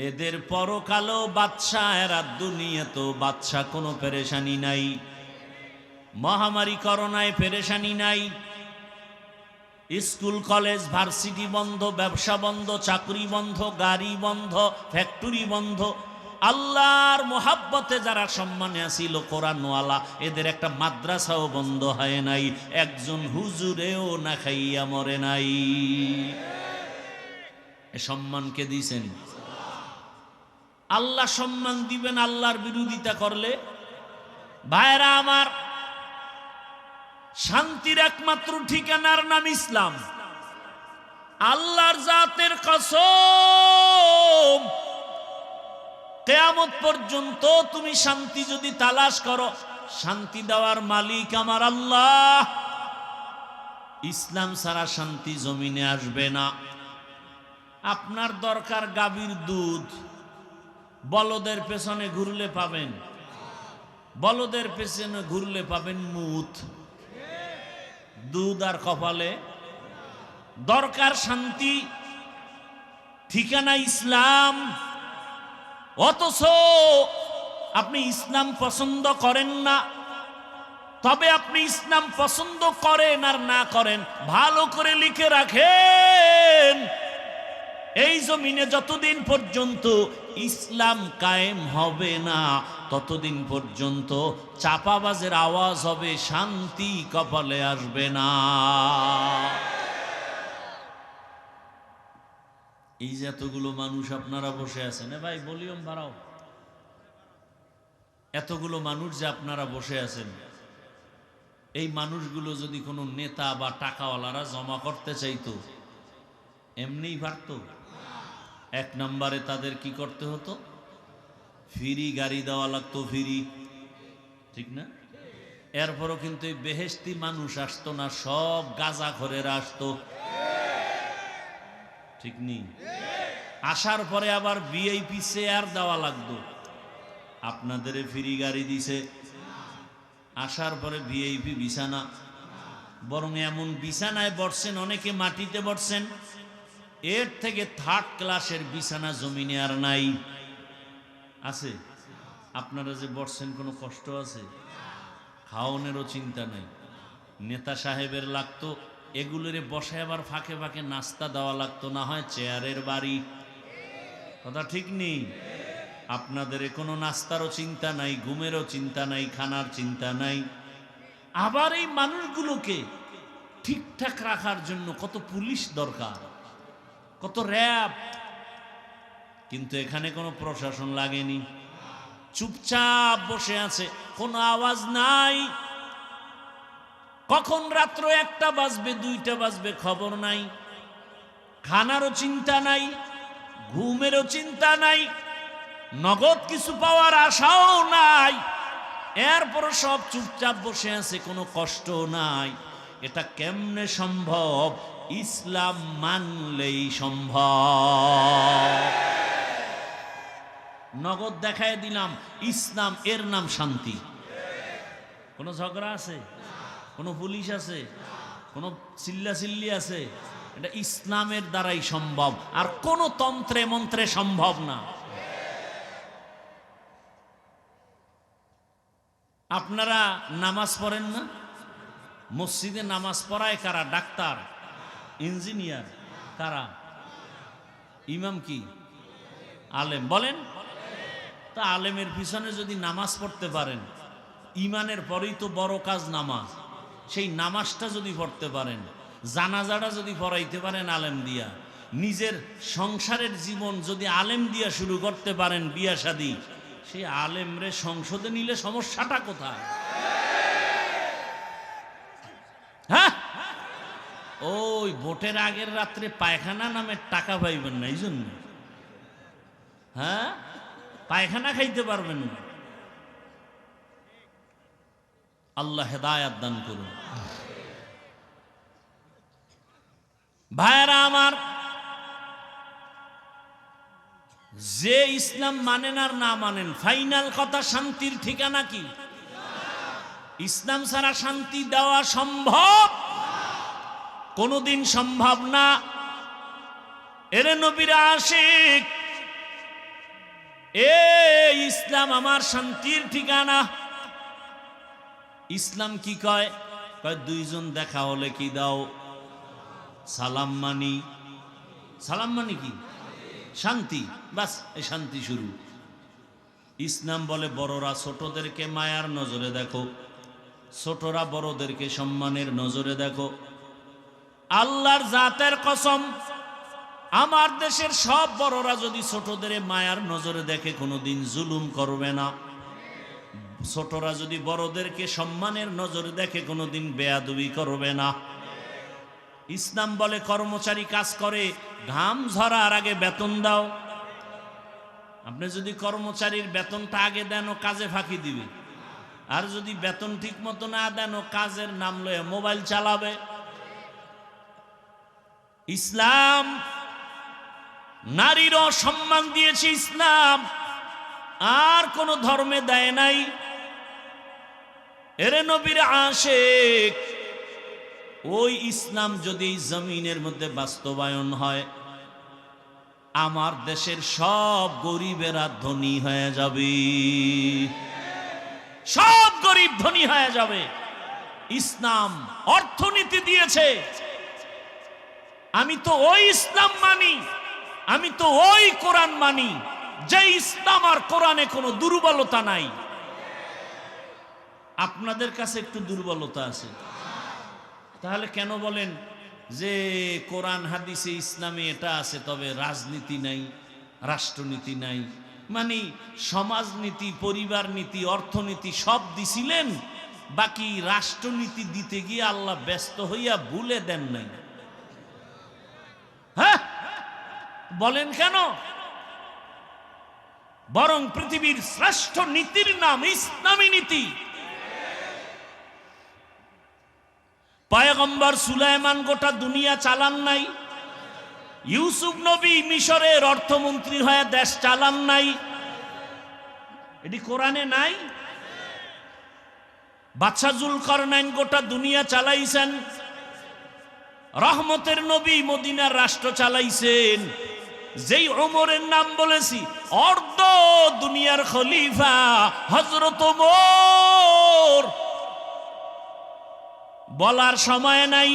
এদের পরকালও বাদশা, এরা দুনিয়াতেও বাদশা। কোনো পেরেশানি নাই। মহামারী করোনায় পেরেশানি নাই। স্কুল কলেজ ভার্সিটি বন্ধ, ব্যবসা বন্ধ, চাকরি বন্ধ, গাড়ি বন্ধ, ফ্যাক্টরি বন্ধ। আল্লাহর মোহাব্বতে যারা সম্মানে আসিল কোরআনওয়ালা, এদের একটা মাদ্রাসাও বন্ধ হয় নাই, একজন হুজুরেও না খাইয়া মরে নাই। এ সম্মানকে দিয়েছেন আল্লাহ। সম্মান দিবেন আল্লাহর বিরোধিতা করলে। ভাইরা আমার, শান্তির একমাত্র ঠিকানার নাম ইসলাম। আল্লাহর জাতের কসম, কিয়ামত পর্যন্ত তুমি শান্তি যদি তালাশ করো, শান্তি দেওয়ার মালিক আমার আল্লাহ। ইসলাম ছাড়া শান্তি জমিনে আসবে না। আপনার দরকার গাভীর দুধ, বলদের পেছনে ঘুরলে পাবেন, বলদের পেছনে ঘুরলে পাবেন মুত, দুধ আর কপালে। দরকার শান্তি, ঠিকানা ইসলাম। অথচ আপনি ইসলাম পছন্দ করেন না। তবে আপনি ইসলাম পছন্দ করেন আর না করেন, ভালো করে লিখে রাখেন, এই জমিনে যতদিন পর্যন্ত ইসলাম কায়েম হবে না, ততদিন পর্যন্ত চাপাবাজের আওয়াজ হবে, শান্তি কপালে আসবে না। এই যে এতগুলো মানুষ আপনারা বসে আছেন, ভাই ভলিউম বাড়াও, এতগুলো মানুষ যে আপনারা বসে আছেন, এই মানুষগুলো যদি কোনো নেতা বা টাকাওয়ালারা জমা করতে চাইতো, এমনিই পারত? এক নম্বরে তাদের কি করতে হতো? ফ্রি গাড়ি দেওয়া লাগতো, ফ্রি, ঠিক না? এরপরও কিন্তু এই বেহেশতি মানুষ আসতো না, সব গাঁজাখোরেরা আসতো, ঠিক নেই? আসার পরে আবার ভিআইপি চেয়ার দেওয়া লাগতো। আপনাদের ফ্রি গাড়ি দিছে, আসার পরে ভিআইপি বিছানা, বরং এমন বিছানায় বসছেন, অনেকে মাটিতে বসছেন, এর থেকে থার্ড ক্লাসের বিছানা জমিনে আর নাই। আছে? আপনারা যে বসছেন কোনো কষ্ট আছে? খাওয়ানোরও চিন্তা নাই। নেতা সাহেবের লাগতো এগুলোরে বসায়, আবার ফাঁকে ফাঁকে নাস্তা দেওয়া লাগতো, না হয় চেয়ারের বাড়ি। কথা ঠিক নেই? আপনাদের কোনো নাস্তারও চিন্তা নাই, ঘুমেরও চিন্তা নাই, খানার চিন্তা নাই। আবার এই মানুষগুলোকে ঠিকঠাক রাখার জন্য কত পুলিশ দরকার, কত র্যাব। কিন্তু এখানে কোনো প্রশাসন লাগেনি, চুপচাপ বসে আছে, কোনো আওয়াজ নাই। কখন রাত্র 1টা বাজবে, 2টা বাজবে খবর নাই। খানারও চিন্তা নাই, ঘুমেরও চিন্তা নাই, নগদ কিছু পাওয়ার আশাও নাই। এরপর সব চুপচাপ বসে আছে, কোনো কষ্ট নাই। এটা কেমনে সম্ভব? ইসলাম মানলেই সম্ভব। নগদ দেখায় দিলাম ইসলাম, এর নাম শান্তি। কোনো ঝগড়া আছে? কোনো পুলিশ আছে? কোনো চিল্লাচিল্লি আছে? এটা ইসলামের দ্বারাই সম্ভব, আর কোন তন্ত্রে মন্ত্রে সম্ভব না। আপনারা নামাজ পড়েন না? মসজিদে নামাজ পড়ায় কারা? ডাক্তার, ইঞ্জিনিয়ার, কারা? ইমাম কি? আলেম। বলেন তা, আলেমের পিছনে যদি নামাজ পড়তে পারেন, ইমানের পরেই তো বড় কাজ নামাজ। সেই নামাজটা যদি পড়তে পারেন, জানাজাটা যদি পড়াইতে পারেন আলেম দিয়া, নিজের সংসারের জীবন যদি আলেম দিয়া শুরু করতে পারেন, বিয়া শাদী, সেই আলেমরে সংসদে নিলে সমস্যাটা কোথায়? হ্যাঁ, ওই ভোটের আগের রাত্রে পায়খানা নামের টাকা পাইবেন না, এই জন্য। হ্যাঁ, পায়খানা খাইতে পারবেন না। আল্লাহ হেদায়াত দান করুন। ভাইরা আমার, যে ইসলাম মানেন আর না মানেন, ফাইনাল কথা, শান্তির ঠিকানা কি? ইসলাম ছাড়া শান্তি দেওয়া সম্ভব? কোনদিন সম্ভব না। এরে নবীর আশিক, এ ইসলাম আমার শান্তির ঠিকানা। ইসলাম কি কয়? কয় দুইজন দেখা হলে কি দাও? সালাম মানি। সালাম মানি কি? শান্তি। বাস, এই শান্তি শুরু। ইসলাম বলে বড়রা ছোটদেরকে মায়ার নজরে দেখো, ছোটরা বড়দেরকে সম্মানের নজরে দেখো। আল্লাহর জাতের কসম, আমার দেশের সব বড়রা যদি ছোটদের মায়ার নজরে দেখে কোনোদিন জুলুম করবে না। ছোটরা যদি বড়দেরকে সম্মানের নজরে দেখে কোনোদিন বেয়াদবি করবে না। ইসলাম বলে কর্মচারী কাজ করে, ঘাম ঝরার আগে বেতন দাও। আপনি যদি কর্মচারীর বেতনটা আগে দেন, ও কাজে ফাঁকি দিবে। আর যদি বেতন ঠিক মতো না দেন, ও কাজের নাম লয়ে মোবাইল চালাবে। ইসলাম নারীরও সম্মান দিয়েছে ইসলাম, আর কোন ধর্মে দেয় নাই। এরে নবীর আশিক, ওই ইসলাম যদি জমিনের মধ্যে বাস্তবায়ন হয়, আমার দেশের সব গরিবেরা ধনী হয়ে যাবে, সব গরিব ধনী হয়ে যাবে। ইসলাম অর্থনীতি দিয়েছে। আমি তো ওই ইসলাম মানি, আমি তো ওই কোরআন মানি যে ইসলাম আর কোরআনে কোনো দুর্বলতা নাই। আপনাদের কাছে একটু দুর্বলতা আছে, তাহলে কেন বলেন যে কোরআন হাদিসে ইসলামে এটা আছে, তবে রাজনীতি নাই, রাষ্ট্রনীতি নাই? মানে সমাজনীতি, পরিবার নীতি, অর্থনীতি সব দিছিলেন, বাকি রাষ্ট্রনীতি দিতে গিয়ে আল্লাহ ব্যস্ত হইয়া ভুলে দেন নাই। হ্যাঁ, বলেন কেন? বরং পৃথিবীর শ্রেষ্ঠ নীতির নাম ইসলামী নীতি। পয়গম্বর সুলাইমান গোটা দুনিয়া চালান নাই, ইউসুফ নবী মিশরের অর্থমন্ত্রী হয়ে দেশ চালান নাই, এটি কোরআনে নাই? বাদশা জুলকারনাইন গোটা দুনিয়া চালাইছেন, রহমতের নবী মদিনার রাষ্ট্র চালাইছেন। যেই ওমরের নাম বলেছি, অর্ধ দুনিয়ার খলিফা হযরত ওমর। বলার সময় নাই,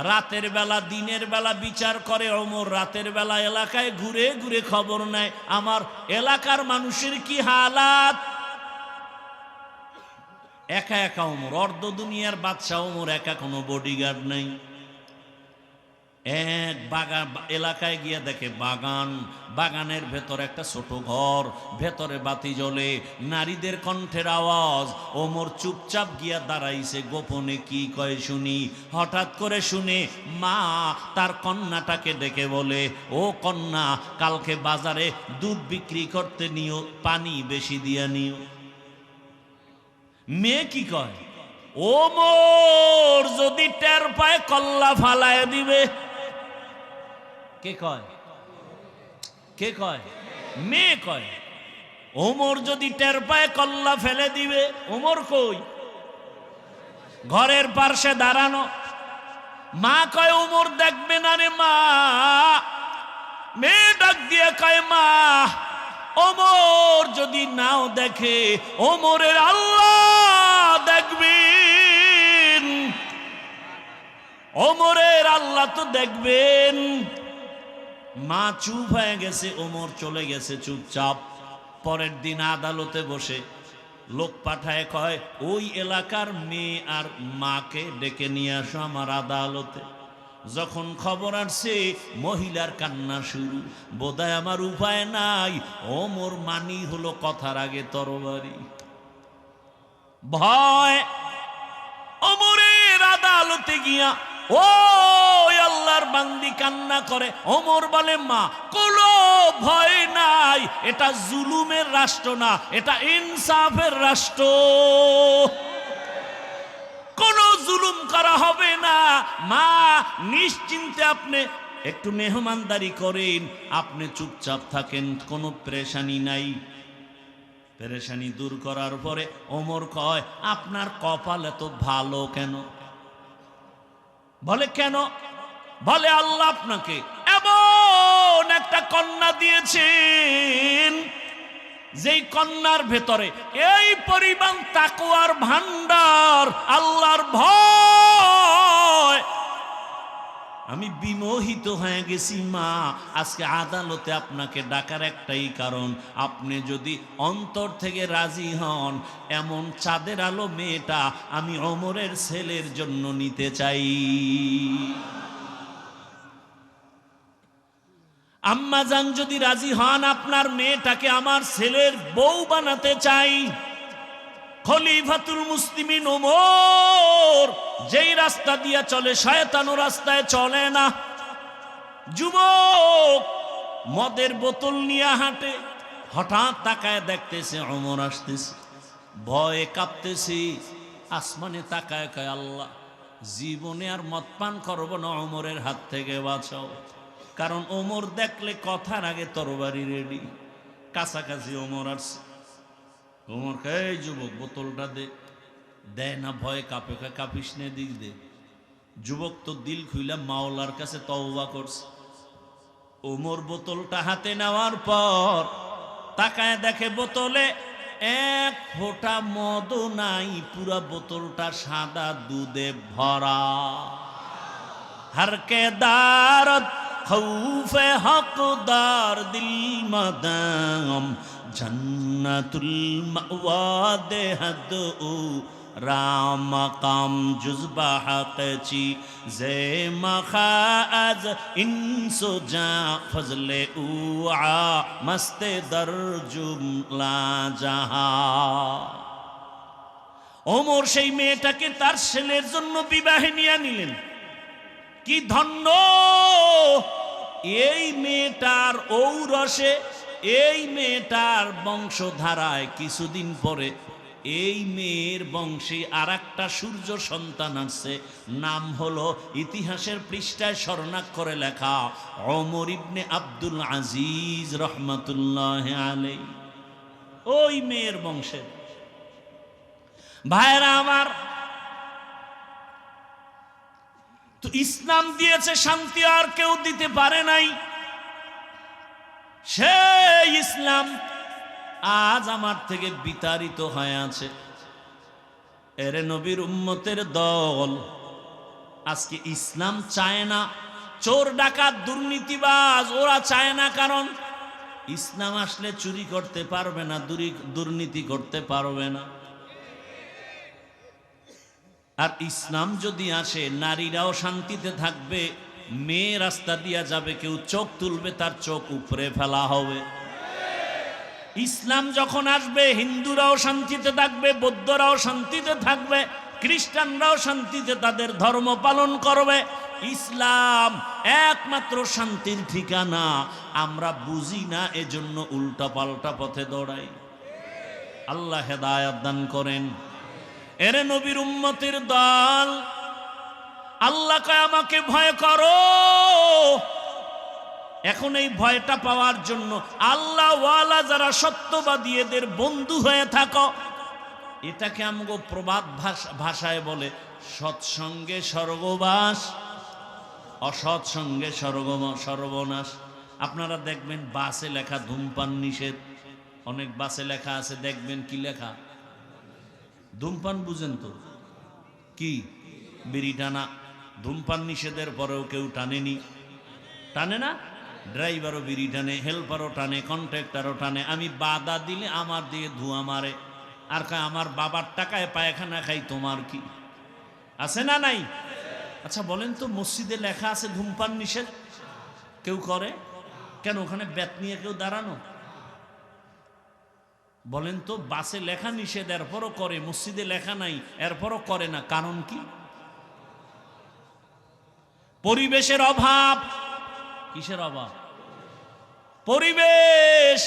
রাতের বেলা দিনের বেলা বিচার করে ওমর, রাতের বেলা এলাকায় ঘুরে ঘুরে খবর নেয় আমার এলাকার মানুষের কি হালাত। একা একা ওমর, অর্ধ দুনিয়ার বাদশা ওমর একা, কোনো বডিগার্ড নাই। এক বাগান এলাকায় গিয়ে দেখে বাগান, বাগানের ভেতর একটা ছোট ঘর, ভেতরে বাতি জ্বলে, নারীদের কণ্ঠের আওয়াজ। ওমর চুপচাপ গিয়া দাঁড়াইছে, গোপনে কি কয় শুনি। হঠাৎ করে শুনে মা তার কন্যাটাকে ডেকে বলে, ও কন্যা, কালকে বাজারে দুধ বিক্রি করতে নিও, পানি বেশি দিয়া নিও। মেয়ে কি কয়, ওমর যদি টের পায় কল্লা ফালায় দিবে। কে কয়? কে কয়? মেয়ে কয়, ওমর যদি টের পায় কল্লা ফেলে দিবে। ওমর কই? ঘরের পাশে দাঁড়ানো। মা কয়, ওমর দেখবে না রে মা। মেয়ে ডাক দিয়ে কয়, মা, ওমর যদি নাও দেখে, ওমরের আল্লাহ দেখবেন, ওমরের আল্লাহ তো দেখবেন। মা চুপ হয়ে গেছে, ওমর চলে গেছে চুপচাপ। পরের দিন আদালতে বসে লোক পাঠায়, কয় ওই এলাকার মেয়ে আর মাকে ডেকে নিয়ে আসো আমার আদালতে। যখন খবর আসছে, মহিলার কান্না শুরু। বোধহয় আমার উপায় নাই, ওমর মানি হলো কথার আগে তরবারি। ভয়। ওমরের আদালতে গিয়া ও আল্লাহর বান্দি কান্না করে। ওমর বলে, মা, কোনো ভয় নাই, এটা জুলুমের রাষ্ট্র না, এটা ইনসাফের রাষ্ট্র, কোনো জুলুম করা হবে না। মা, নিশ্চিন্তে আপনি একটু মেহমানদারি করেন, আপনি চুপচাপ থাকেন, কোনো পেরেশানি নাই। পেরেশানি দূর করার পরে ওমর কয়, আপনার কপাল এত ভালো কেন? বলে, কেন? বলে, আল্লাহ আপনাকে এমন একটা কন্যা দিয়েছেন, যেই কন্যার ভেতরে এই পরিমাণ তাকওয়ার ভান্ডার, আল্লাহর ভয়, আমি বিমোহিত হয়ে গেছি মা। আজকে আদালতে আপনাকে ডাকার একটাই কারণ, আপনি যদি অন্তর থেকে রাজি হন, এমন চাঁদের আলো মেয়েটা আমি ওমরের ছেলের জন্য নিতে চাই। আম্মা জান যদি রাজি হন, আপনার মেয়েটাকে আমার ছেলের বউ বানাতে চাই। খলিফাতুল মুসলিমিন ওমর যেই রাস্তা দিয়ে চলে, শয়তানো রাস্তায় চলে না। যুবক মদের বোতল নিয়ে হাঁটে, হঠাৎ তাকায় দেখতেছে ওমর আসতেছে, ভয়ে কাঁপতেছি। আসমানে তাকায় কয়, আল্লাহ জীবনে আর মদ পান করবো না, ওমরের হাত থেকে বাঁচাও। কারণ ওমর দেখলে কথার আগে তরবারি রেডি। কাছাকাছি ওমর আসছে, ওমর কয়, এই যুবক বোতলটা দে। দেয় না, ভয়ে কাঁপে, কয় কাঁপিস নে, দিক দে। যুবক তো দিল খুইলা মাওলার কাছে তওবা করছে। ওমর বোতলটা হাতে নেওয়ার পর তাকায় দেখে বোতলে এক ফোঁটা মদও নাই, পুরা বোতলটা সাদা দুধে ভরা। হরকে দারত খৌফে হকদার দিল মদাম জন্নতুল মাওয়া দেহদ ও রাম কাম জুজবা হকচি জে মখাজ ইনসো জা ফজলে উআ মস্তে দর জুমলা জাহা। ওমর সেই মেয়েটাকে তার ছেলের জন্য বিবাহে নিয়ে নিলেন। কি ধন্য এই মেয়েটার ঔরসে, এই মেয়েটার বংশধারায় কিছুদিন পরে এই মেয়ের বংশে আর একটা সূর্য সন্তান আসছে। নাম হলো ইতিহাসের পৃষ্ঠায় স্বর্ণাক্ষরে লেখা ওমর ইবনে আব্দুল আজিজ রহমাতুল্লাহ আলাইহি। ওই মেয়ের বংশে ভাইরা আমার, তো ইসলাম দিয়েছে শান্তি, আর কেউ দিতে পারে নাই। সেই ইসলাম আজ আমার থেকে বিতাড়িত হয়ে আছে। এরে নবীর উম্মতের দল আজকে ইসলাম চায় না। চোর ডাকাত দুর্নীতিবাজ ওরা চায় না, কারণ ইসলাম আসলে চুরি করতে পারবে না, দুর্নীতি করতে পারবে না। আর ইসলাম যদি আসে, নারীরাও শান্তিতে থাকবে, মেয়ে রাস্তা দিয়া যাবে, কেউ চোখ তুলবে তার চোখ উপরে ফেলা হবে। ইসলাম যখন আসবে, হিন্দুরাও শান্তিতে থাকবে, বৌদ্ধরাও শান্তিতে থাকবে, খ্রিস্টানরাও শান্তিতে তাদের ধর্ম পালন করবে। ইসলাম একমাত্র শান্তির ঠিকানা। আমরা বুঝি না, এজন্য উল্টা পাল্টা পথে দৌড়াই। আল্লাহ হেদায়েত দান করেন। এরে নবীর উম্মতের দল, আল্লাহ কয় আমাকে ভয় করো। এখন এই ভয়টা পাওয়ার জন্য আল্লাহ ওয়ালা যারা সত্যবাদী, এদের বন্ধু হয়ে থাকো। এটাকে আমগো প্রবাদ ভাষায় বলে সৎসঙ্গে স্বর্গবাস, অসৎসঙ্গে সর্বনাশ। আপনারা দেখবেন বাসে লেখা ধূমপান নিষেধ, অনেক বাসে লেখা আছে, দেখবেন কি লেখা, ধূমপান বুঝেন তো কি, বিড়ি টানা। ধূমপান নিষেধের পরেও কেউ টানেনি, টানে না। ড্রাইভারও বিড়ি টানে, হেল্পারও টানে, কন্ট্রাক্টরও টানে। আমি বাধা দিলে আমার দিয়ে ধোঁয়া মারে, আর কয় আমার বাবার টাকায় পায়খানা খাই, তোমার কি আছে না নাই? আচ্ছা বলেন তো, মসজিদে লেখা আছে ধূমপান নিষেধ, কেউ করে কেন? ওখানে ব্যাত নিয়ে কেউ দাঁড়ানো? বলেন তো, বাসে লেখা নিষেধ এরপরও করে, মসজিদে লেখা নাই এরপরও করে না, কারণ কি? পরিবেশের অভাব। কিসের অভাব? পরিবেশ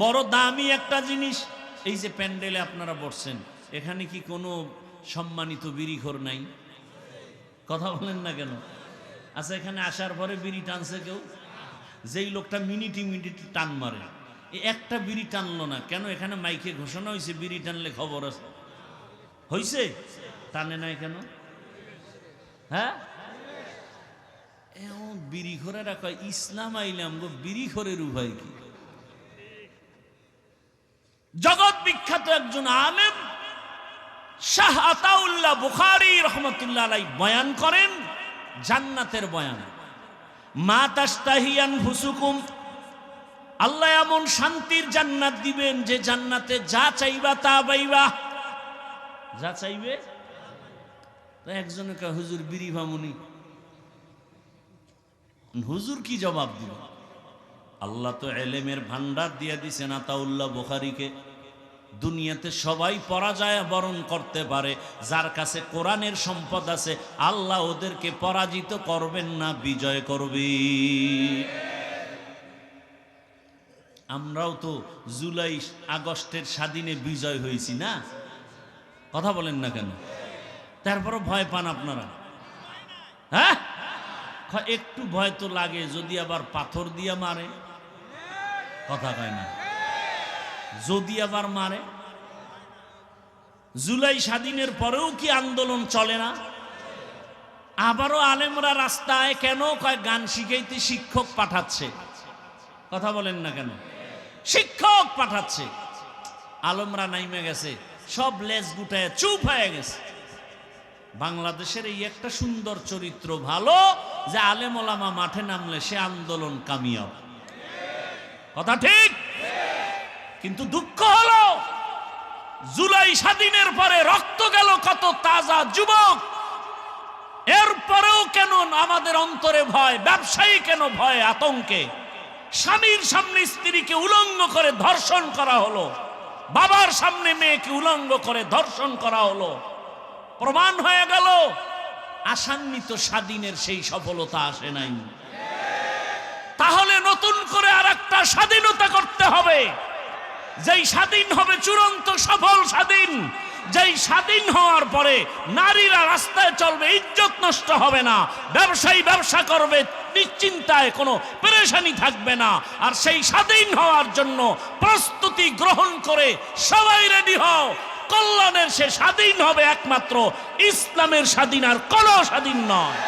বড় দামি একটা জিনিস। এই যে প্যান্ডেলে আপনারা বসছেন, এখানে কি কোনো সম্মানিত বিড়িখোর নাই? কথা বলেন না কেন? আচ্ছা, এখানে আসার পরে বিড়ি টানছে কেউ? যেই লোকটা মিনিটি টান মারে, একটা বিড়ি টানলো না কেন? এখানে মাইকে ঘোষণা হয়েছে বিড়ি টানলে খবর আছে, হয়েছে, টানে নাই কেন? হ্যাঁ, এমন বিড়ি খোরেরা কয় ইসলাম আইলাম গো, বিড়ি খোরের উপায় কি? জগৎ বিখ্যাত একজন আলেম শাহ আতাউল্লাহ বুখারী রহমতুল্লাহ আলাইহি বয়ান করেন, জান্নাতের বয়ান। মা তাশতাহি আনফুসুকুম, আল্লাহ এমন শান্তির জান্নাত দিবেন যে জান্নাতে যা চাইবা তা পাইবা, যা চাইবে। একজনে কয় হুজুর বিড়ি ভামুনি, হুজুর কি জবাব দিবে? আল্লাহ তো এলেমের ভান্ডার দিয়ে দিছেন আতাউল্লাহ বুখারীকে। দুনিয়াতে সবাই পরাজয় বরণ করতে পারে, যার কাছে কোরআনের সম্পদ আছে আল্লাহ ওদেরকে পরাজিত করবেন না, বিজয় করবে। আমরাও তো জুলাই আগস্টের স্বাধীনে বিজয় হয়েছি না, কথা বলেন না কেন? তারপরও ভয় পান আপনারা? হ্যাঁ, একটু ভয় তো লাগে, যদি আবার পাথর দিয়ে মারে, কথা কয় না, যদি আবার মারে। জুলাই স্বাধীনের পরেও কি আন্দোলন চলে না? আবারও আলেমরা রাস্তায় কেন? কয় গান শিখাইতে শিক্ষক পাঠাচ্ছে, কথা বলেন না কেন? শিক্ষক পাঠাচ্ছে। আলেমরা নাইমে গেছে, সব লেজ গুটায় চুপ হয়ে গেছে। বাংলাদেশের এই একটা সুন্দর চরিত্র ভালো যে আলেম ওলামা মাঠে নামলে সে আন্দোলন কামিয়াব, কথা ঠিক। কিন্তু দুঃখ হলো জুলাই স্বাধীনের পরে রক্ত গেল কত তাজা যুবক, এরপরেও কেন আমাদের অন্তরে ভয়? ব্যবসায়ী কেন ভয় আতঙ্কে? স্বামীর সামনে স্ত্রীকে উলঙ্গ করে ধর্ষণ করা হলো, বাবার সামনে মেয়েকে উলঙ্গ করে ধর্ষণ করা হলো। প্রমাণ হয়ে গেল আশান্বিত স্বাধীনের সেই সফলতা আসে নাই। তাহলে নতুন করে আরেকটা স্বাধীনতা করতে হবে, যেই স্বাধীন হবে চূড়ান্ত সফল স্বাধীন, যেই স্বাধীন হওয়ার পরে নারীরা রাস্তায় চলবে, ইজ্জত নষ্ট হবে না, ব্যবসায়ী ব্যবসা করবে নিশ্চিন্তায়, কোনো পেরেশানি থাকবে না। আর সেই স্বাধীন হওয়ার জন্য প্রস্তুতি গ্রহণ করে সবাই রেডি হও। কল্যাণের সে স্বাধীন হবে একমাত্র ইসলামের স্বাধীন, আর কোনো স্বাধীন নয়।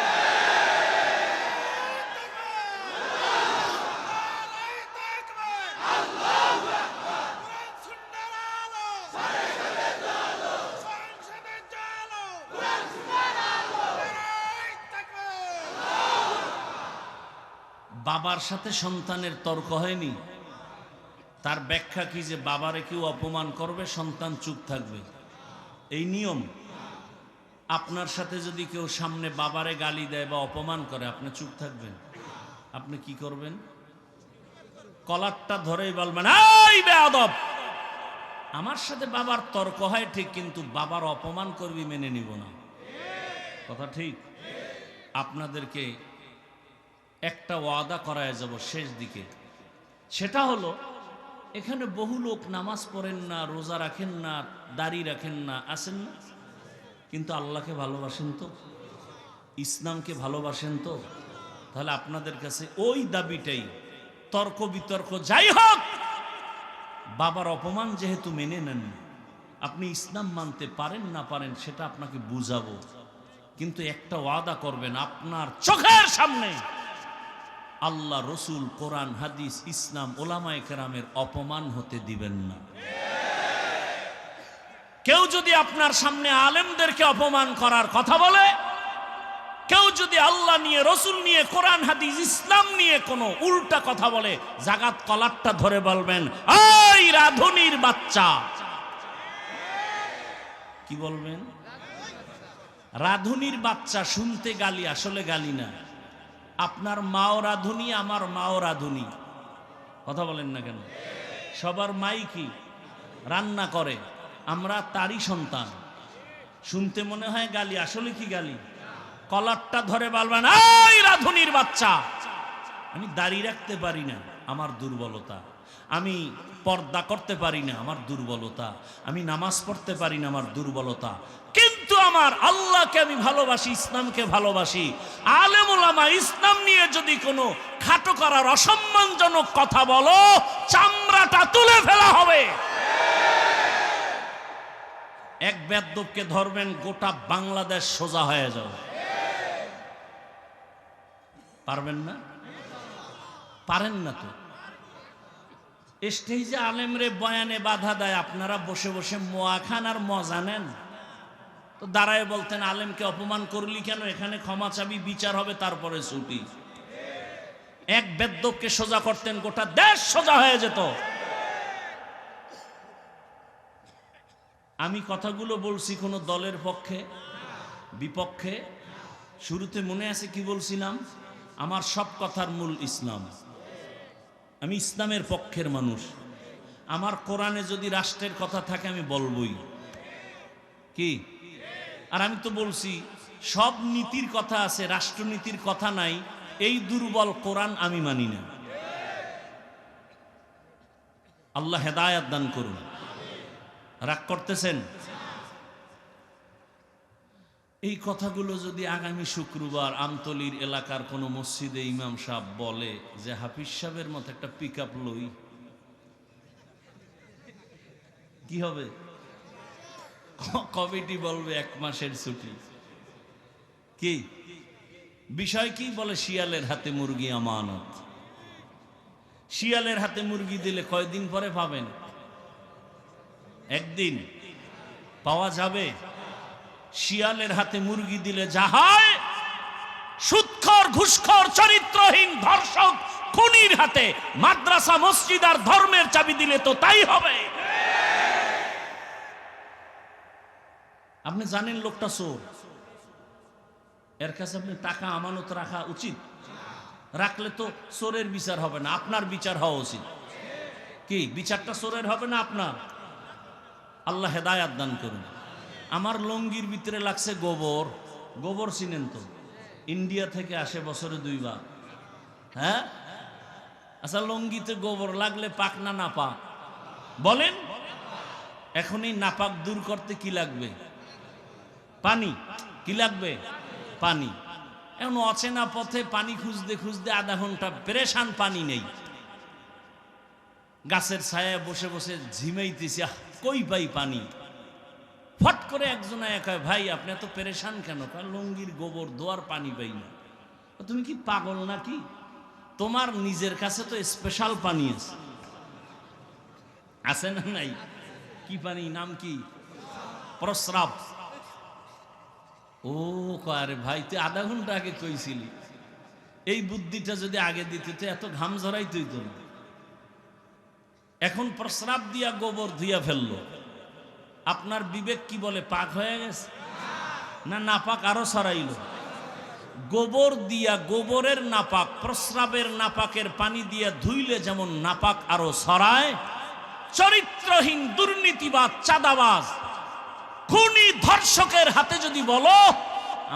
বাবার সাথে সন্তানের তর্ক হয়নি, তার ব্যাখ্যা কি যে বাবারে কেউ অপমান করবে সন্তান চুপ থাকবে, এই নিয়ম। আপনার সাথে যদি কেউ সামনে বাবারে গালি দেয় বা অপমান করে, আপনি চুপ থাকবেন? আপনি কি করবেন? কলারটা ধরেই বলবেন, এই বেয়াদব, আমার সাথে বাবার তর্ক হয় ঠিক, কিন্তু বাবার অপমান করবি মেনে নিব না, কথা ঠিক। আপনাদেরকে একটা ওয়াদা করায় যাব শেষ দিকে, সেটা হলো এখানে বহু লোক নামাজ পড়েন না, রোজা রাখেন না, দাড়ি রাখেন না, আছেন না, কিন্তু আল্লাহকে ভালোবাসেন তো, ইসলামকে ভালোবাসেন তো। তাহলে আপনাদের কাছে ওই দাবিটাই, তর্ক বিতর্ক যাই হোক, বাবার অপমান যেহেতু মেনে নেন, আপনি ইসলাম মানতে পারেন না পারেন সেটা আপনাকে বুঝাবো, কিন্তু একটা ওয়াদা করবেন, আপনার চোখের সামনে আল্লাহ, রসুল, কোরআন, হাদিস, ইসলাম, ওলামায়ে কেরামের অপমান হতে দিবেন না। কেউ যদি আপনার সামনে আলেমদেরকে অপমান করার কথা বলে, কেউ যদি আল্লাহ নিয়ে, রসুল নিয়ে, কোরআন, হাদিস, ইসলাম নিয়ে কোনো উল্টা কথা বলে, জাগাত কলারটা ধরে বলবেন, এই রাধুনির বাচ্চা। কি বলবেন? রাধুনির বাচ্চা শুনতে গালি, আসলে গালি না। আপনার মাও রাধুনি, আমার মাও রাধুনি, কথা বলেন না কেন? সবার মাই কি রান্না করে, আমরা তারই সন্তান। শুনতে মনে হয় গালি, আসলে কি গালি? কলারটা ধরে বলবেন, এই রাধুনির বাচ্চা। আমি দাড়ি রাখতে পারি না, আমার দুর্বলতা। আমি পর্দা করতে পারি না, আমার দুর্বলতা। আমি নামাজ পড়তে পারি না, আমার দুর্বলতা। কিন্তু আমার আল্লাহকে আমি ভালোবাসি, ইসলামকে ভালোবাসি। আলেম ওলামা ইসলাম নিয়ে যদি কোনো খাটো করার অসম্মানজনক কথা বলো, চামড়াটা তুলে ফেলা হবে। এক বেয়াদবকে ধরবেন, গোটা বাংলাদেশ সোজা হয়ে যাবে। পারবেন না? পারেন না তো। স্টেজে আলেমরে বয়ানে বাধা দেয়, আপনারা বসে বসে মোয়া খান আর মজা নেন, তো দাঁড়ায় বলতেন, আলেমকে অপমান করলি কেন, এখানে ক্ষমা চাবি, বিচার হবে, তারপরে ছুটি। এক বেদ্যপকে সোজা করতেন, গোটা দেশ সোজা হয়ে যেত। আমি কথাগুলো বলছি কোনো দলের পক্ষে বিপক্ষে। শুরুতে মনে আছে কি বলছিলাম? আমার সব কথার মূল ইসলাম। আমি ইসলামের পক্ষের মানুষ। আমার কোরআনে যদি রাষ্ট্রের কথা থাকে আমি বলবই। কি? আর আমি তো বলছি সব নীতির কথা আছে, রাষ্ট্রনীতির কথা নাই। এই দুর্বল কোরআন আমি মানি না। আল্লাহ হেদায়েত দান করুন। রাগ করতেছেন? এই কথাগুলো যদি আগামী শুক্রবার আমতলির এলাকার কোনো মসজিদে ইমাম সাহেব বলে যে হাফিজ সাহেবের মতো একটা পিক আপ লই, কি হবে? কমিটি বলবে 1 মাসের ছুটি। কি বিষয়? কি বলে? শিয়ালের হাতে মুরগি আমানত। শিয়ালের হাতে মুরগি দিলে কয়দিন পরে পাবেন? একদিন পাওয়া যাবে? শিয়ালের হাতে মুরগি দিলে যা হয়, সুদখোর, ঘুষখোর, চরিত্রহীন, ধর্ষক, খুনির হাতে মাদ্রাসা, মসজিদ আর ধর্মের চাবি দিলে তো তাই হবে। আপনি জানেন লোকটা চোর, এর কাছে আপনি টাকা আমানত রাখা উচিত? রাখলে তো চোরের বিচার হবে না, আপনার বিচার হওয়া উচিত। কি বিচারটা চোরের হবে না আপনার? আল্লাহ হেদায়াত দান করুন। আমার লঙ্গির ভিতরে লাগছে গোবর। গোবর চিনেন তো? ইন্ডিয়া থেকে আসে বছরে 2 বার। হ্যাঁ, আচ্ছা, লঙ্গিতে গোবর লাগলে পাক না নাপাক বলেন? এখনই নাপাক দূর করতে কি লাগবে? পানি। কি লাগবে? পানি। এখন অচেনা পথে পানি খুঁজতে খুঁজতে আধা ঘন্টা পেরেশান, পানি নেই। গাছের ছায়ায় বসে বসে ঝিমাইতেছি, কই পাই পানি। ফট করে একজন কয়, ভাই আপনি এত পেরেশান কেন? লঙ্গির গোবর দোয়ার পানি পাই না। তুমি কি পাগল নাকি? তোমার নিজের কাছে তো স্পেশাল পানি আছে, আছে না নাই? কি পানি? নাম কি? প্রস্রাব। ও আরে ভাই, তুই আধা ঘন্টা আগে কইছিলি। এই বুদ্ধিটা যদি আগে দিতে তো এত ঘাম ঝরাই তুই তো না। এখন প্রস্রাব দিয়া গোবর ধুইয়া ফেললো, আপনার বিবেক কি বলে? পাক হয়ে গেছে না নাপাক আরো ছড়াইল? গোবর দিয়া, গোবরের নাপাক, প্রস্রাবের নাপাকের পানি দিয়া ধুইলে যেমন নাপাক আরো ছড়ায়, চরিত্রহীন, দুর্নীতিবাজ, চাঁদাবাজ, খুনি, ধর্ষকের হাতে যদি বলো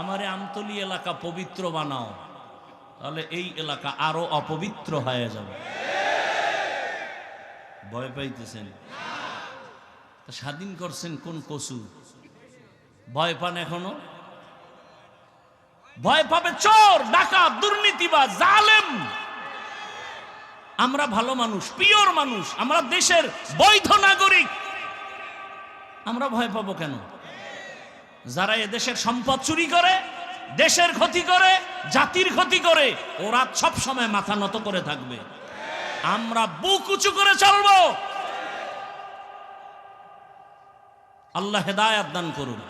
আমারে আমতলী এলাকা পবিত্র বানাও, তাহলে এই এলাকা আরো অপবিত্র হয়ে যাবে। ভয় পাইতেছেন? স্বাধীন করছেন কোন কসু? ভয় পান এখনো? ভয় পাবে চোর, ডাকাত, দুর্নীতিবাজ, জালেম। আমরা ভালো মানুষ, পিওর মানুষ, আমরা দেশের বৈধ নাগরিক, আমরা ভয় পাবো কেন? যারা এদেশের সম্পদ চুরি করে, দেশের ক্ষতি করে, জাতির ক্ষতি করে, ওরা সব সময় মাথা নত করে থাকবে। আমরা বুক উঁচু করে চলবো। আল্লাহ হেদায়াত দান করুন।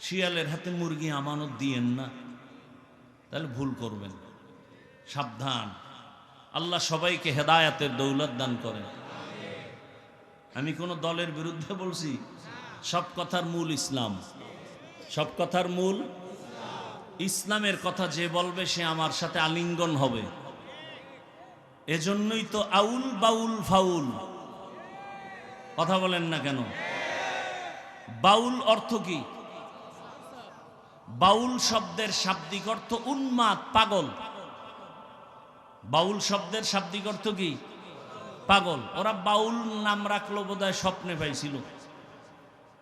শিয়ালের হাতে মুরগি আমানত দিয়েন না, তাহলে ভুল করবেন। সাবধান। আল্লাহ সবাইকে হেদায়াতের দৌলত দান করেন। আমি কোন দলের বিরুদ্ধে বলছি? সব কথার মূল ইসলাম। সব কথার মূল ইসলামের কথা যে বলবে সে আমার সাথে আলিঙ্গন হবে। এজন্যই তো আউল বাউল ফাউল। কথা বলেন না কেন? বাউল অর্থ কি? বাউল শব্দের শাব্দিক অর্থ উন্মাদ, পাগল। বাউল শব্দের শাব্দিক অর্থ কি? পাগল। ওরা বাউল নাম রাখলো বোধহয় স্বপ্নে পাইছিল।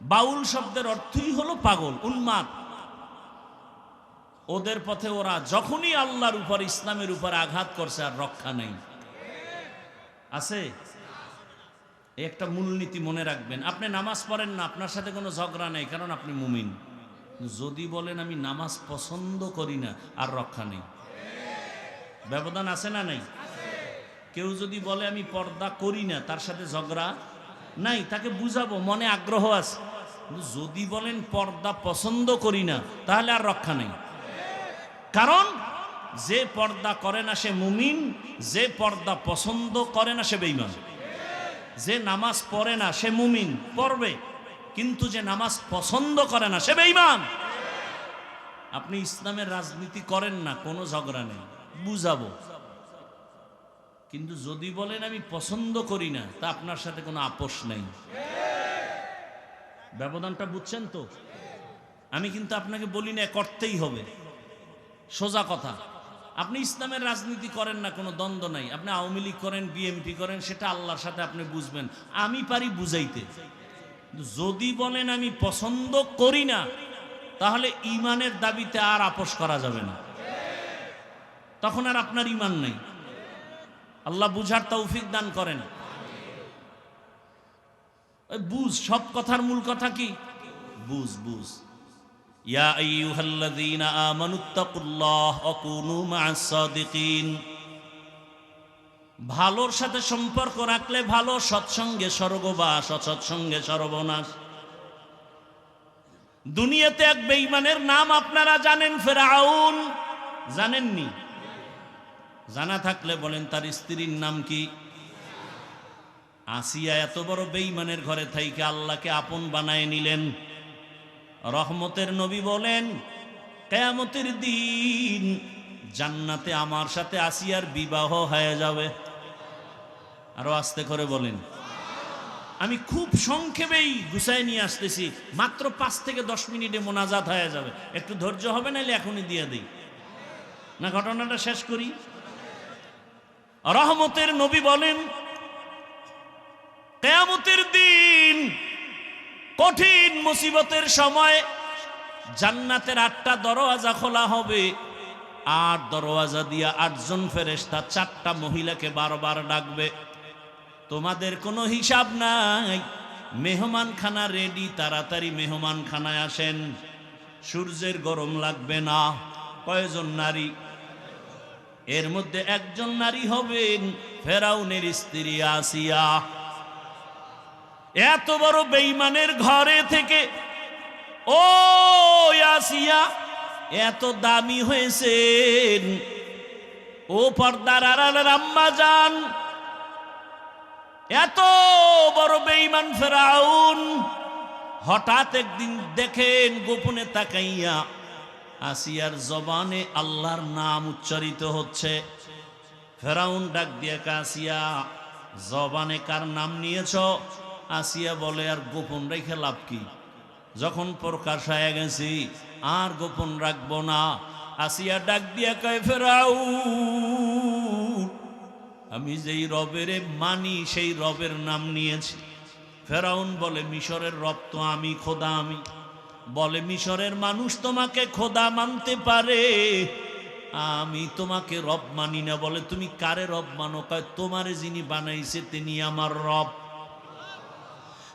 বাউল শব্দের অর্থই হলো পাগল, উন্মাদ। ওদের পথে ওরা যখনই আল্লাহর উপর, ইসলামের উপর আঘাত করছে আর রক্ষা নেই। আছে? একটা মূলনীতি মনে রাখবেন। আপনি নামাজ পড়েন না, আপনার সাথে কোনো ঝগড়া নেই, কারণ আপনি মুমিন। যদি বলেন আমি নামাজ পছন্দ করি না, আর রক্ষা নেই। ব্যবধান আছে না নাই? কেউ যদি বলে আমি পর্দা করি না, তার সাথে ঝগড়া নাই, তাকে বুঝাবো, মনে আগ্রহ আছে, যদি বলেন পর্দা পছন্দ করি না, তাহলে আর রক্ষা নেই। কারণ যে পর্দা করে না সে মুমিন, যে পর্দা পছন্দ করে না সে বেঈমান। যে নামাজ পড়ে না সে মুমিন, পড়বে, কিন্তু যে নামাজ পছন্দ করে না সে বেঈমান। আপনি ইসলামের রাজনীতি করেন না, কোনো ঝগড়া নেই, বুঝাবো। কিন্তু যদি বলেন আমি পছন্দ করি না, তা আপনার সাথে কোনো আপোষ নেই। ব্যবধানটা বুঝছেন তো? আমি কিন্তু আপনাকে বলি না করতেই হবে, সোজা কথা। আপনি ইসলামের রাজনীতি করেন না, কোনো দ্বন্দ্ব নাই। আপনি আওয়ামী লীগ করেন, বিএনপি করেন, সেটা আল্লাহর সাথে আপনি বুঝবেন। আমি পারি বুঝাইতে। যদি বলেন আমি পছন্দ করি না, তাহলে ইমানের দাবিতে আর আপোষ করা যাবে না, তখন আর আপনার ইমান নেই। আল্লাহ বুঝার তৌফিক দান করেন। বুঝ, সব কথার মূল কথা কি? বুঝ বুঝ। ইয়া আইয়ুহাল্লাযীনা আমানুত্তাকুল্লাহ ওয়া কুনু মা'আস সাদিকিন। ভালোর সাথে সম্পর্ক রাখলে ভালো, সৎসঙ্গে স্বর্গবাস, অসৎসঙ্গে সর্বনাশ। দুনিয়াতে এক বেঈমানের নাম আপনারা জানেন, ফিরআউন। জানেননি? জানা থাকলে বলেন তার স্ত্রীর নাম কি? আসিয়া। এত বড় বেঈমানের ঘরে থাইকে আল্লাহকে আপন বানায় নিলেন। রহমতের নবী বলেন কিয়ামতের দিন জান্নাতে আমার সাথে আসিয়ার বিবাহ হয়ে যাবে। আরো আস্তে করে বলেন। আমি খুব সংক্ষেপেই গুছায় নিয়ে আসতেছি, মাত্র 5 থেকে 10 মিনিটে মোনাজাত হয়ে যাবে। একটু ধৈর্য হবে, নাইলে এখনই দিয়ে দিই না। ঘটনাটা শেষ করি। রহমতের নবী বলেন কিয়ামতের দিন কঠিন মুসিবতের সময় জান্নাতের 8টা দরওয়াজা খোলা হবে। 8 দরওয়াজা দিয়া 8 জন ফেরেশতা 4টা মহিলাকে বারবার ডাকবে, তোমাদের কোনো হিসাব নাই, মেহমানখানা রেডি, তাড়াতাড়ি মেহমানখানায় আসেন, সূর্যের গরম লাগবে না। কয়জন নারী? এর মধ্যে একজন নারী হবেন ফেরাউনের স্ত্রী আসিয়া। এত বড় বেঈমানের ঘরে থেকে ও আসিয়া এত দামি হয়েছেন। ও পর্দার আড়ালের আম্মা জান, এত বড় বেঈমান ফেরাউন হঠাৎ একদিন দেখেন গোপনে তাকাইয়া আসিয়ার জবানে আল্লাহর নাম উচ্চারিত হচ্ছে। ফেরাউন ডাক দিয়ে, আসিয়া জবানে কার নাম নিয়েছ? আসিয়া বলে, আর গোপন রেখে লাভ কি, যখন প্রকাশ হয়ে গেছি আর গোপন রাখবো না। আসিয়া ডাক দিয়া কয়, ফেরাউন আমি যেই রবের মানি সেই রবের নাম নিয়েছি। ফেরাউন বলে, মিশরের রব তো আমি, খোদা আমি। বলে, মিশরের মানুষ তোমাকে খোদা মানতে পারে, আমি তোমাকে রব মানি না। বলে, তুমি কারে রব মানো? কয়, তোমারে যিনি বানাইছে তিনি আমার রব।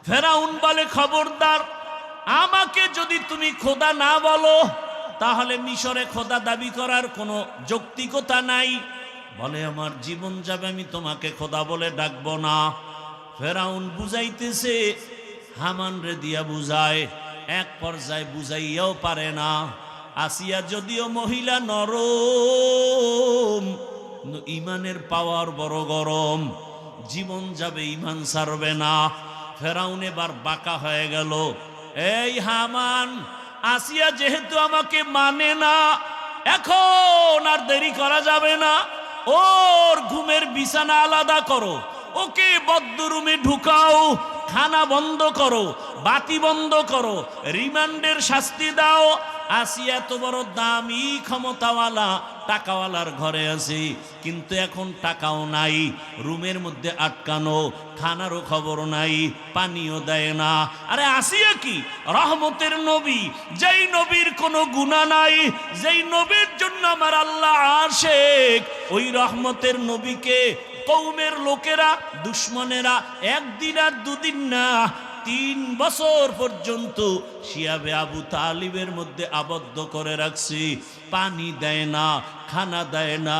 ফেরাউন বলে, খবরদার, আমাকে যদি তুমি খোদা না বলো তাহলে মিশরে খোদা দাবি করার কোনো যৌক্তিকতা নাই। বলে, আমার জীবন যাবে, আমি তোমাকে খোদা বলে ডাকবো না। ফেরাউন বুঝাইতেছে, হামান রে দিয়া বুঝায়, এক পর্যায়ে বুঝাইয়াও পারে না। আসিয়া যদিও মহিলা নরম, ইমানের পাওয়ার বড় গরম, জীবন যাবে, ইমান ছাড়বে না। ফেরাউন এবার বাঁকা হয়ে গেল। এই হামান, আসিয়া যেহেতু আমাকে মানে না, এখন আর দেরি করা যাবে না। ওর ঘুমের বিছানা আলাদা করো, ওকে বদ্ধরুমে ঢুকাও, খানা বন্ধ করো, বাতি বন্ধ করো, রিমান্ডের শাস্তি দাও। আসিয়া এত বড় দামি ক্ষমতাওয়ালা টাকাওয়ালার ঘরে আছি, কিন্তু এখন টাকাও নাই, রুমের মধ্যে আটকানো, খানারও খবর নাই, পানিও দেয় না। আরে আসিয়া কি রহমতের নবী, যেই নবীর কোনো গুনাহ নাই, যেই নবীর জন্য আমার আল্লাহ আশিক, ওই রহমতের নবীকে কওমের লোকেরা, দুশ্মনেরা একদিন আর দুদিন না 3 বছর পর্যন্ত শিয়াবে আবু তালিবের মধ্যে আবদ্ধ করে রাখছি, পানি দেয় না, খানা দেয় না।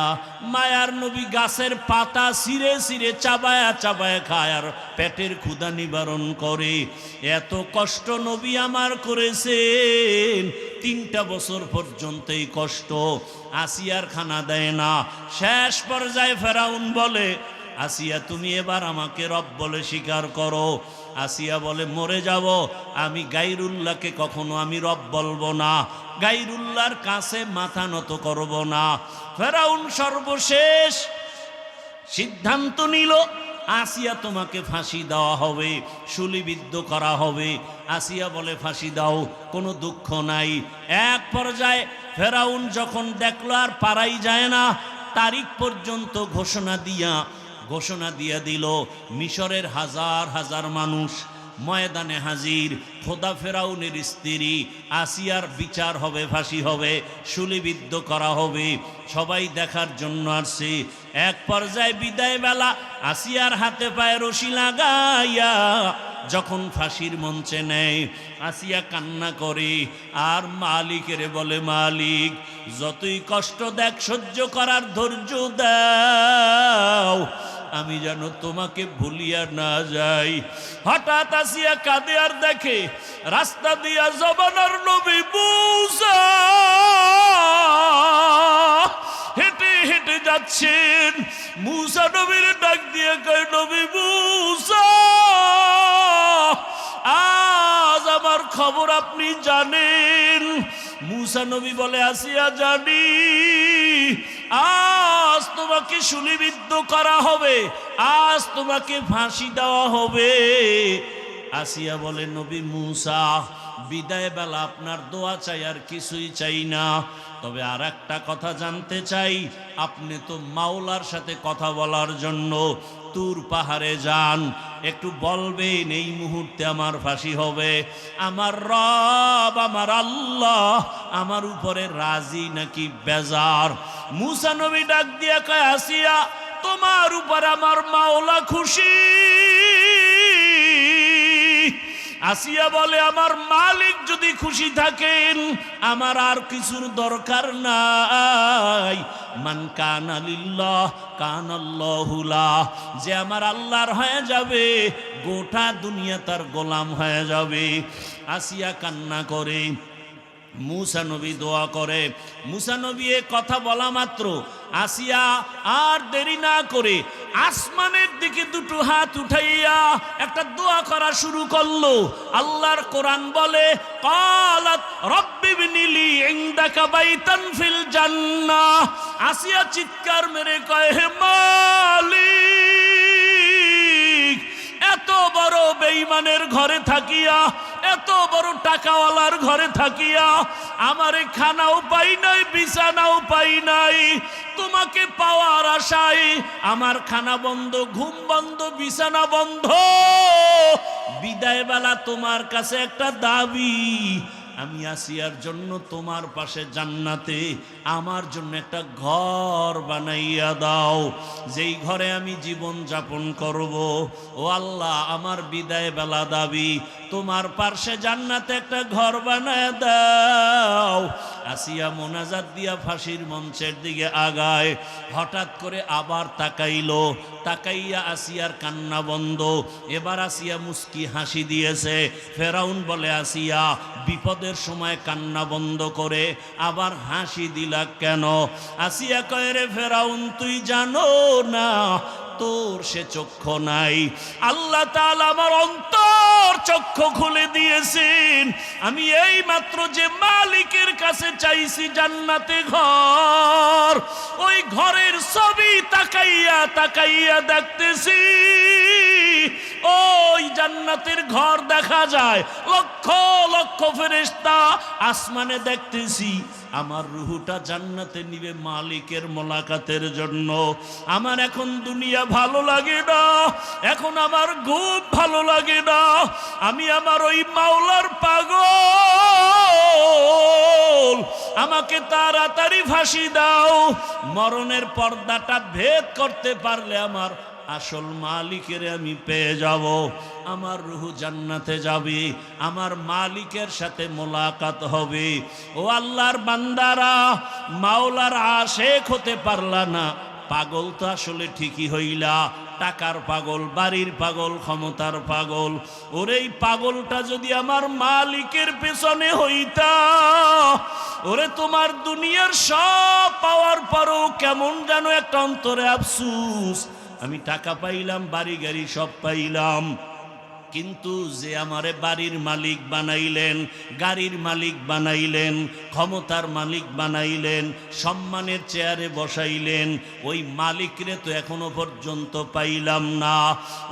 মায়ার নবী গাছের পাতা ছিঁড়ে ছিঁড়ে চাবায়া চাবায়া খায় আর পেটের ক্ষুধা নিবারণ করে। এত কষ্ট নবী আমার করেছেন, 3টা বছর পর্যন্ত এই কষ্ট। আসিয়ার খানা দেয় না। শেষ পর্যায়ে ফেরাউন বলে, আসিয়া তুমি এবার আমাকে রব বলে স্বীকার করো। আসিয়া বলে, মরে যাব, আমি গায়রুল্লাহকে কখনো আমি রব বলবো না, গায়রুল্লাহর কাছে মাথা নত করব না। ফেরাউন সর্বশেষ সিদ্ধান্ত নিল, আসিয়া তোমাকে ফাঁসি দেওয়া হবে, শুলিবিদ্ধ করা হবে। আসিয়া বলে, ফাঁসি দাও, কোনো দুঃখ নাই। এক পর্যায়ে ফেরাউন যখন দেখলো আর পারাই যায় না, তারিখ পর্যন্ত ঘোষণা দিয়া দিল, মিশরের হাজার হাজার মানুষ ময়দানে হাজির। খোদা ফেরাউনের স্ত্রী আসিয়ার বিচার হবে, ফাঁসি হবে, শুলিবিদ্ধ করা হবে, সবাই দেখার জন্য আসছে। এক পর্যায়ে বিদায় বেলা আসিয়ার হাতে পায়ে রশি লাগাইয়া যখন ফাঁসির মঞ্চে নেয়, আসিয়া কান্না করে আর মালিকের বলে, মালিক যতই কষ্ট দেখ সহ্য করার ধৈর্য দাও, আমি যেন তোমাকে ভুলিয়া না যাই। হঠাৎ আসিয়া কাঁদে আর দেখে রাস্তা দিয়া জমানার নবী মূসা হেঁটে হেঁটে যাচ্ছেন। মূসা নবীর ডাক দিয়ে কয়, নবী মূসা, আজ আমার খবর আপনি জানেন? মূসা নবী বলে, আসিয়া জানি, আজ তোমাকে শুলিবিদ্ধ করা হবে, আজ তোমাকে ফাঁসি দেওয়া হবে। আসিয়া বলে, নবী মূসা, বিদায় বেলা আপনার দোয়া চাই, আর কিছুই চাই না। তবে আর একটা কথা জানতে চাই, আপনি তো মাওলার সাথে কথা বলার জন্য তুর পাহাড়ে যান, একটু বলবেন এই মুহূর্তে আমার ফাঁসি হবে, আমার রব আমার আল্লাহ আমার উপরে রাজি নাকি বেজার? মূসা নবী ডাক দিয়া কয়, আসিয়া তোমার উপর আমার মাওলা খুশি। আসিয়া বলে, আমার মালিক যদি খুশি থাকেন আমার আর কিছুর দরকার নাই। মান কানা লিল্লাহ কানাল্লাহু লাহ, যে আমার আল্লাহর হয়ে যাবে গোটা দুনিয়া তার গোলাম হয়ে যাবে। আসিয়া কান্না করে, মূসা নবী দোয়া করে। মূসা নবী এ কথা বলা মাত্র আসিয়া আর দেরি না করে আসমানের দিকে দুটো হাত উঠাইয়া একটা দোয়া করা শুরু করলো। আল্লাহর কোরআন বলে, ক্বালাত রব্বি বিনিলি ইনদাকা বাইতান ফিল জান্নাহ। আসিয়া চিৎকার মেরে কয়, হে মালিক, এত বড় বেঈমানের ঘরে থাকিয়া, এত বড় টাকাওয়ালার ঘরে থাকিয়া আমারে খানাও পাই নাই, বিছানাও পাই নাই। তোমাকে পাওয়ার আশায় আমার খানা বন্ধ, ঘুম বন্ধ, বিছানা বন্ধ। বিদায় বেলা তোমার কাছে একটা দাবি, আমি আসিয়ার জন্য তোমার পাশে জান্নাতে আমার জন্য একটা ঘর বানাইয়া দাও, যেই ঘরে আমি জীবন যাপন করব। ও আল্লাহ, আমার বিদায় বেলা দাবি, তোমার পাশে জান্নাতে একটা ঘর বানায় দাও। আসিয়া মোনাজাত দিয়া ফাঁসির মঞ্চের দিকে আগায়। হঠাৎ করে আবার তাকাইলো, তাকাইয়া আসিয়ার কান্না বন্ধ। এবার আসিয়া মুস্কি হাসি দিয়েছে। ফেরাউন বলে, আসিয়া বিপদের সময় কান্না বন্ধ করে আবার হাসি দিলা কেন? আসিয়া কয়, রে ফেরাউন, তুই জানো না তোর সে চক্ষু নাই? আল্লাহ তাআলা আমার অন্তর চক্ষু খুলে দিয়েছেন। আমি এই মাত্র যে মালিকের কাছে চাইছি জান্নাতে ঘর, ওই ঘরের ছবি তাকাইয়া তাকাইয়া দেখতেছি ওই জান্নাতের ঘর দেখা যায়, লক্ষ লক্ষ ফেরেশতা আসমানে দেখতেছি। আমার রুহুটা জান্নাতে নিবে মালিকের মোলাকাতের জন্য। আমার এখন দুনিয়া ভালো লাগে না, এখন আমার ঘুম ভালো লাগে না, আমি আমার ওই মাওলার পাগল। আমাকে তাড়াতাড়ি ফাঁসি দাও। মরণের পর্দাটা ভেদ করতে পারলে আমার আসল মালিকের আমি পেয়ে যাব, আমার রূহ জান্নাতে যাবে, আমার মালিকের সাথে মোলাকাত হবে। ও আল্লাহর বান্দারা, মাওলার আশেক হতে পারলা না, পাগল তো আসলে ঠিকই হইলা, টাকার পাগল, বাড়ির পাগল, ক্ষমতার পাগল। ওরে এই পাগলটা যদি আমার মালিকের পেছনে হইতা, ওরে তোমার দুনিয়ার সব পাওয়ার পরও কেমন যেন একটা অন্তরে আফসুস, আমি টাকা পাইলাম, বাড়ি গাড়ি সব পাইলাম, কিন্তু যে আমারে বাড়ির মালিক বানাইলেন, গাড়ির মালিক বানাইলেন, ক্ষমতার মালিক বানাইলেন, সম্মানের চেয়ারে বসাইলেন, ওই মালিকরে তো এখনো পর্যন্ত পাইলাম না।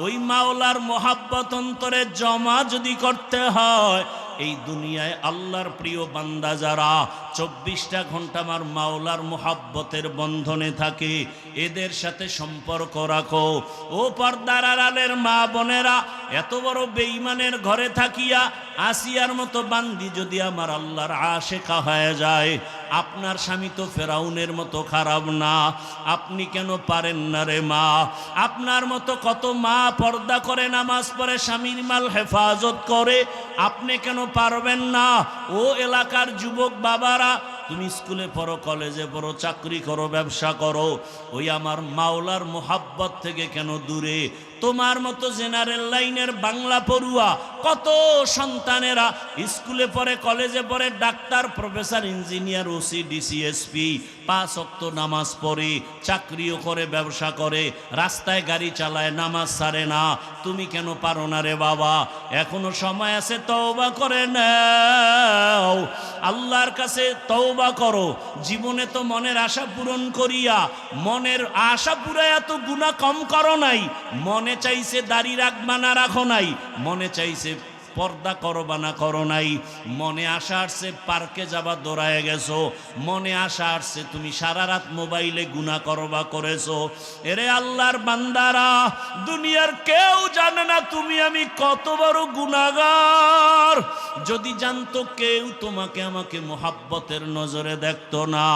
ওই মাওলার মোহাব্বত অন্তরে জমা যদি করতে হয়, এই দুনিয়ায় আল্লাহর প্রিয় বান্দা যারা 24টা ঘন্টা আমার মাওলার মোহাব্বতের বন্ধনে থাকে, এদের সাথে সম্পর্ক রাখো। ও পর্দার আড়ালের মা বোনেরা, এত বড় বেঈমানের ঘরে থাকিয়া আসিয়ার মতো বান্দি যদি আমার আল্লাহর আশেকা হয়ে যায়, আপনার স্বামী তো ফেরাউনের মতো খারাপ না, আপনি কেন পারেন না রে মা? আপনার মতো কত মা পর্দা করে, নামাজ পড়ে, স্বামীর মাল হেফাজত করে, আপনি কেন পারবেন না? ও এলাকার যুবক বাবারা, তুমি স্কুলে পড়ো, কলেজে পড়ো, চাকরি করো, ব্যবসা করো, ওই আমার মাওলার মোহাব্বত থেকে কেন দূরে? তোমার মতো জেনারেল লাইনের বাংলা পড়ুয়া কত সন্তানেরা স্কুলে পড়ে, কলেজে পড়ে, doctor, professor, engineer, OC, DC, SP, 5 ওয়াক্ত নামাজ পড়ে, চাকরিও করে, ব্যবসা করে, রাস্তায় গাড়ি চালায়, নামাজ ছাড়ে না। তুমি কেন পারো না রে বাবা? এখনো সময় আছে, তওবা করে নাও, আল্লাহর কাছে তওবা করো। জীবনে তো মনের আশা পূরণ করিয়া, মনের আশা পুরাইয়া তো গুনাহ কম করো নাই। মনে চাইছে দাড়ি রাখবা না রাখো নাই, মনে চাইছে পর্দা করবা না করো নাই, মনে আশা আসছে পার্কে যাবা দৌড়ায় গেছো, মনে আশা আসছে তুমি সারা রাত মোবাইলে গুনাহ করবা করেছো। এরে আল্লাহর বান্দারা, দুনিয়ার কেউ জানে না তুমি আমি কত বড় গুনাহগার। যদি জানতো কেউ, তোমাকে আমাকে মোহাব্বতের নজরে দেখতো না।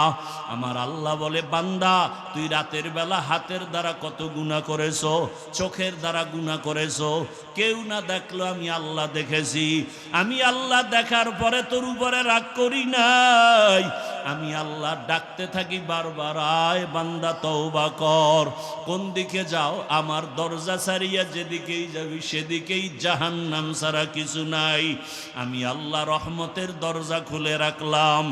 আমার আল্লাহ বলে, বান্দা তুই রাতের বেলা হাতের দ্বারা কত গুনাহ করেছো, চোখের দ্বারা গুনাহ করেছো, কেউ না দেখলো, আমি আল্লাহ দেখেছি। আমি আল্লাহ দেখার পরে তোর উপরে রাগ করি নাই, আমি আল্লাহ ডাকতে থাকি বারবার, আয় বান্দা তওবা কর। কোন দিকে যাও? আমার দরজা ছাড়িয়া যেদিকেই যাবি সেদিকেই জাহান্নাম ছাড়া কিছু নাই। আমি আল্লাহ রহমতের দরজা খুলে রাখলাম।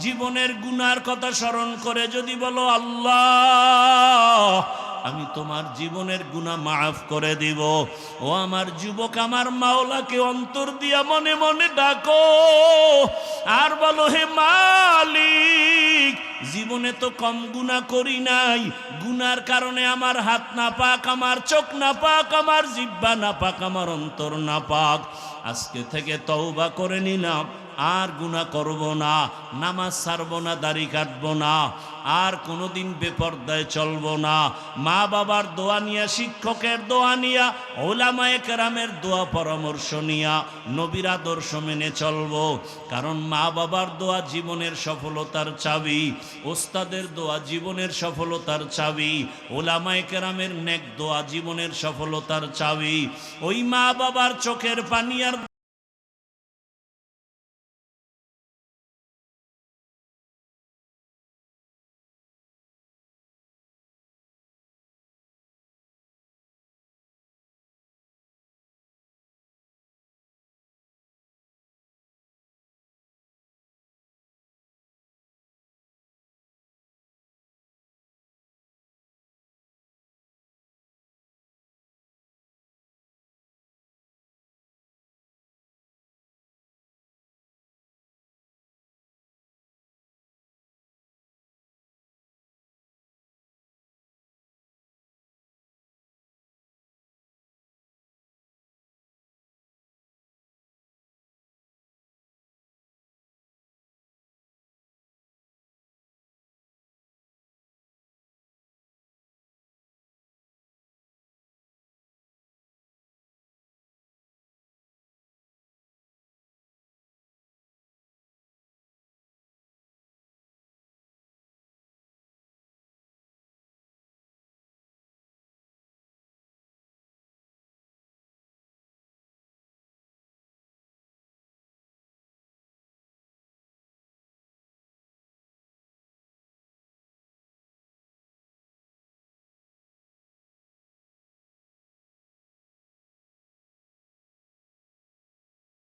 জীবনের গুনার কথা স্মরণ করে যদি বলো, আল্লাহ আমি তোমার জীবনের গুনাহ মাফ করে দিব, ও আমার যুবক, আমার মাওলাকে অন্তর দিয়া মনে মনে ডাকো আর বলো, হে মালিক, জীবনে তো কম গুনাহ করি নাই, গুনার কারণে আমার হাত না পাক, আমার চোখ না পাক, আমার জিহ্বা না পাক, আমার অন্তর না পাক। আজকে থেকে তওবা করে নিলাম, আর গুনাহ করব না, নামাজ ছাড়ব না, দাড়ি কাটব না, আর কোনোদিন বেপরদায় চলব না। মা বাবার দোয়া নিয়া, শিক্ষকের দোয়া নিয়া, ওলামায়ে কেরামের দোয়া পরামর্শ নিয়া নবীর আদর্শ মেনে চলব। কারণ মা বাবার দোয়া জীবনের সফলতার চাবি, ওস্তাদের দোয়া জীবনের সফলতার চাবি, ওলামায়ে কেরামের নেক দোয়া জীবনের সফলতার চাবি। ওই মা বাবার চোখের পানি আর